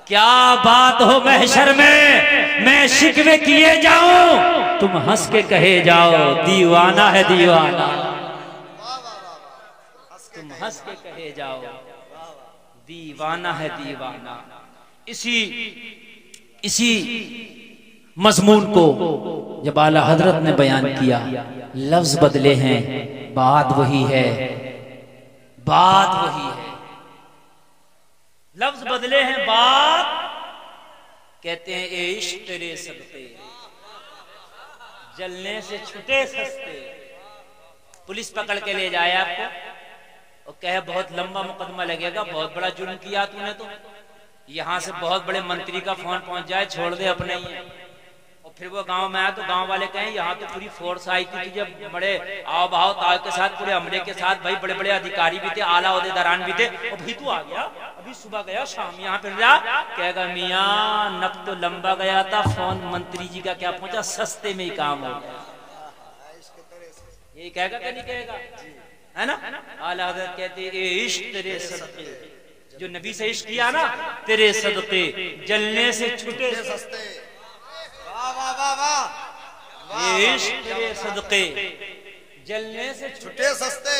क्या बात हो महशर में, मैं शिकवे किए जाऊं, तुम हंस के कहे जाओ, दीवाना है दीवाना, तुम हंस के कहे जाओ, दीवाना है दीवाना। इसी मजमून को जब आला हजरत ने बयान किया, लफ्ज बदले हैं, बात वही है, बात वही है, लफ्ज बदले हैं, बात कहते हैं ए इश्क तेरे सदके, जलने से छुटे सस्ते। पुलिस पकड़ के ले जाए आपको और कहे बहुत लंबा मुकदमा लगेगा, बहुत बड़ा जुर्म किया तूने, तो यहाँ से बहुत बड़े मंत्री का फोन पहुंच जाए, छोड़ दे अपने ही। और फिर वो गांव में आया तो गांव वाले कहें यहाँ तो पूरी फोर्स आई थी, तुझे बड़े आओ भाव ताव के साथ, पूरे अमले के साथ, भाई बड़े बड़े अधिकारी भी थे, आला ओहदेदारान भी थे, और भी तू आ गया, अभी सुबह गया शाम यहाँ फिर जा। कहेगा मियाँ नब तो लंबा गया था, फोन मंत्री जी का क्या पहुंचा, सस्ते में ही काम हो गया। यही कहेगा क्या नहीं कहेगा, है ना? आला हज़रत कहते हैं इश्क तेरे सदके, जो नबी से इश्क किया ना, तेरे सदके जलने से छुटे सस्ते। वाह वाह वाह वाह, इश्क तेरे सदके जलने से छुटे सस्ते।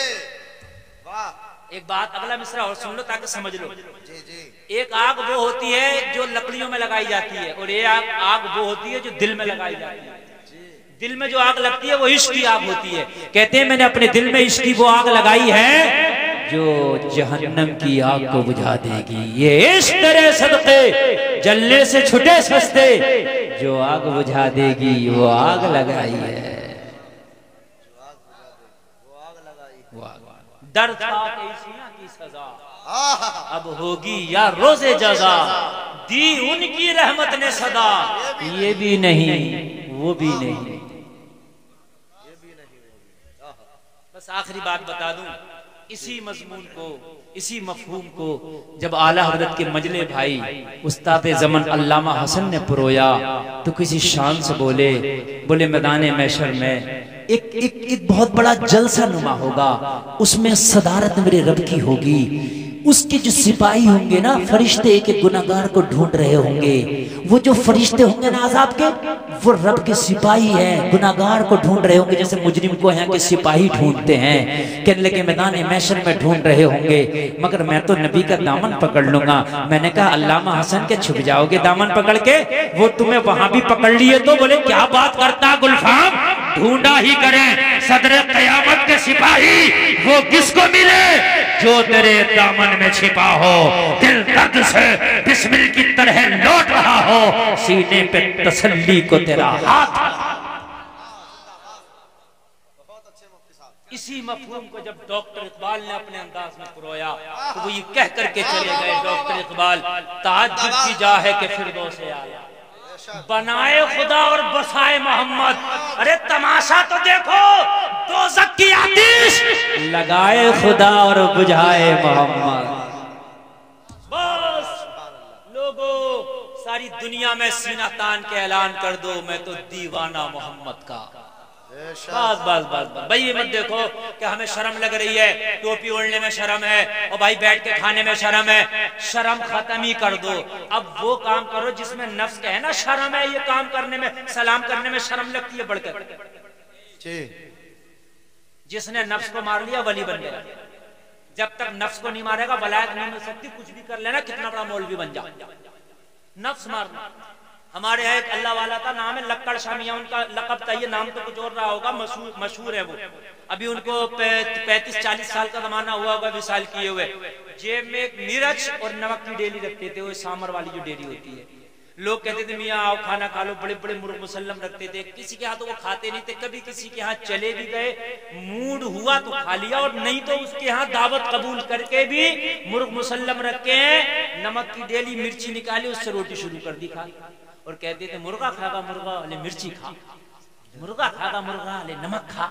वाह। एक बात अगला मिसरा और सुन लो ताकि समझ लो। जी जी। एक आग वो होती है जो लकड़ियों में लगाई जाती है, और एक आग वो होती है जो दिल में लगाई जाती है। दिल में जो आग लगती है वो इश्क की आग होती है। कहते हैं मैंने अपने दिल में इश्क की वो आग लगाई है जो जहन्नम की आग को बुझा देगी। ये इश्क तेरे सदके जलने से छुटे सस्ते, जो आग बुझा देगी वो आग लगाई है। दर्द था की सजा, अब होगी या रोजे जजा, दी उनकी रहमत ने सदा, ये भी नहीं वो भी नहीं। बस आखिरी बात बता दूं, इसी मजमून को, इसी मफहूम को जब आला हजरत के मजले भाई उस्ताद ज़मन अल्लामा हसन ने पुरोया तो किसी शान से बोले मैदान महशर में एक बहुत बड़ा जलसा नुमा होगा, उसमें सदारत मेरे रब की होगी। उसके जो सिपाही होंगे ना, फरिश्ते एक एक गुनाहगार को ढूंढ रहे होंगे। वो जो फरिश्ते होंगे ना अज़ाब के, वो रब के सिपाही हैं, गुनाहगार को ढूंढ रहे होंगे, जैसे मुजरिम को यहाँ के सिपाही ढूंढते हैं। कहने लगे मैदान महशर में ढूंढ रहे होंगे, मगर मैं तो नबी का दामन पकड़ लूंगा। मैंने कहा अल्लामा हसन के छुप जाओगे दामन पकड़ के, वो तुम्हें वहां भी पकड़ लिए तो बोले क्या बात करता गुलफाम, ढूंढा ही करें सदर क़यामत के सिपाही, वो किसको मिले जो तेरे दामन में छिपा हो, दिल दर्द से बिस्मिल की तरह लौट रहा हो, सीने पे तसल्ली को तेरा हाथ। इसी मफहूम को जब डॉक्टर इकबाल ने अपने अंदाज में पुरोया तो वो ये कह करके चले गए, डॉक्टर इकबाल, ताज्जुब की जा है कि फिरदौस आला, बनाए खुदा और बसाए मोहम्मद। अरे तमाशा तो देखो, दोज़ख की आतिश लगाए खुदा और बुझाए मोहम्मद। बस लोगों, सारी दुनिया में सीना तान के ऐलान कर दो, मैं तो दीवाना मोहम्मद का। बस बस बस बस भाई, ये मत देखो कि हमें शर्म लग रही है, टोपी ओढ़ने में शर्म है, और भाई बैठ के खाने में शर्म है। शर्म खत्म ही कर दो। अब वो काम करो जिसमें नफ्स कहे ना शर्म है, ये काम करने में, सलाम करने में शर्म लगती है बढ़कर। जिसने नफ्स को मार लिया वली बन गया। जब तक नफ्स को नहीं मारेगा वलायत नहीं मिल सकती। कुछ भी कर लेना, कितना बड़ा मौलवी बन जाओ, नफ्स मारना। हमारे यहाँ एक अल्लाह वाला का नाम है लक्कड़ शामिया, उनका लक़ब था, ये नाम तो कुछ और रहा होगा, मशहूर है वो। अभी उनको 35-40 साल का जमाना हुआ होगा विसाल किए हुए। जेब में एक मिर्च और नमक की डेली रखते थे, वो सामर वाली जो डेली होती है। लोग कहते थे मियाँ आओ खाना खा लो, बड़े बड़े मुर्ग मुसल्लम रखते थे। किसी के यहाँ तो वो खाते नहीं थे, कभी किसी के यहाँ चले भी गए, मूड हुआ तो खा लिया, और नहीं तो उसके यहाँ दावत कबूल करके भी मुर्ग मुसल्लम रखे, नमक की डेली, मिर्ची निकाली, उससे रोटी शुरू कर दी खा। और कहते थे मुर्गा खागा मुर्गा, अले मिर्ची खा, मुर्गा खागा मुर्गा, अले नमक खा।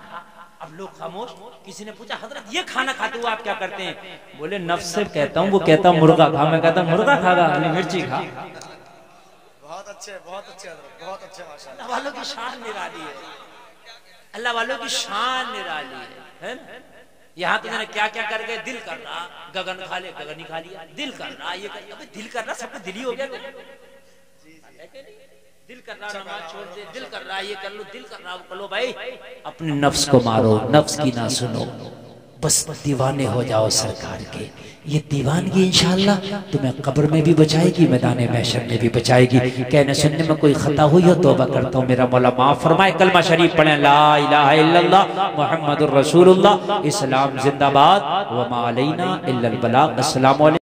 अब लोग खामोश। किसी ने पूछा हजरत ये खाना खाते हुए आप क्या करते हैं? बोले नफ्स से कहता हूँ, वो कहता मुर्गा खा, मैं कहता मुर्गा खागा, अले मिर्ची खा। बहुत अच्छे, बहुत अच्छे, बहुत अच्छे माशाअल्लाह। अल्लाह वालों की शान निराली है, अल्लाह वालों की शान निराली है ना? यहाँ तो मैंने क्या क्या कर गए, दिल कर रहा गगन खा ले, गगन ही खा लिया, दिल कर रहा ये कर, दिल कर रहा सबको दिल ही हो गया। दिल कर रहा नमाज छोड़ दे, दिल कर रहा ये कर लो, दिल कर रहा वो कर लो। भाई अपने नफ्स को मारो, नफ्स की ना सुनो, बस दीवाने हो जाओ सरकार के। ये दीवानगी इंशाअल्लाह तुम्हें कब्र में भी बचाएगी, मैदान महशर में भी बचाएगी। कहने सुनने में कोई खता हुई हो तौबा करता हूँ, मेरा मौला माफ फरमाए। कलमा शरीफ पढ़ें, ला इलाहा इल्लल्लाह मुहम्मदुर रसूलुल्लाह, इस्लाम जिंदाबाद, व मा अलैना इल्लल बलाग। अस्सलाम वालेकुम।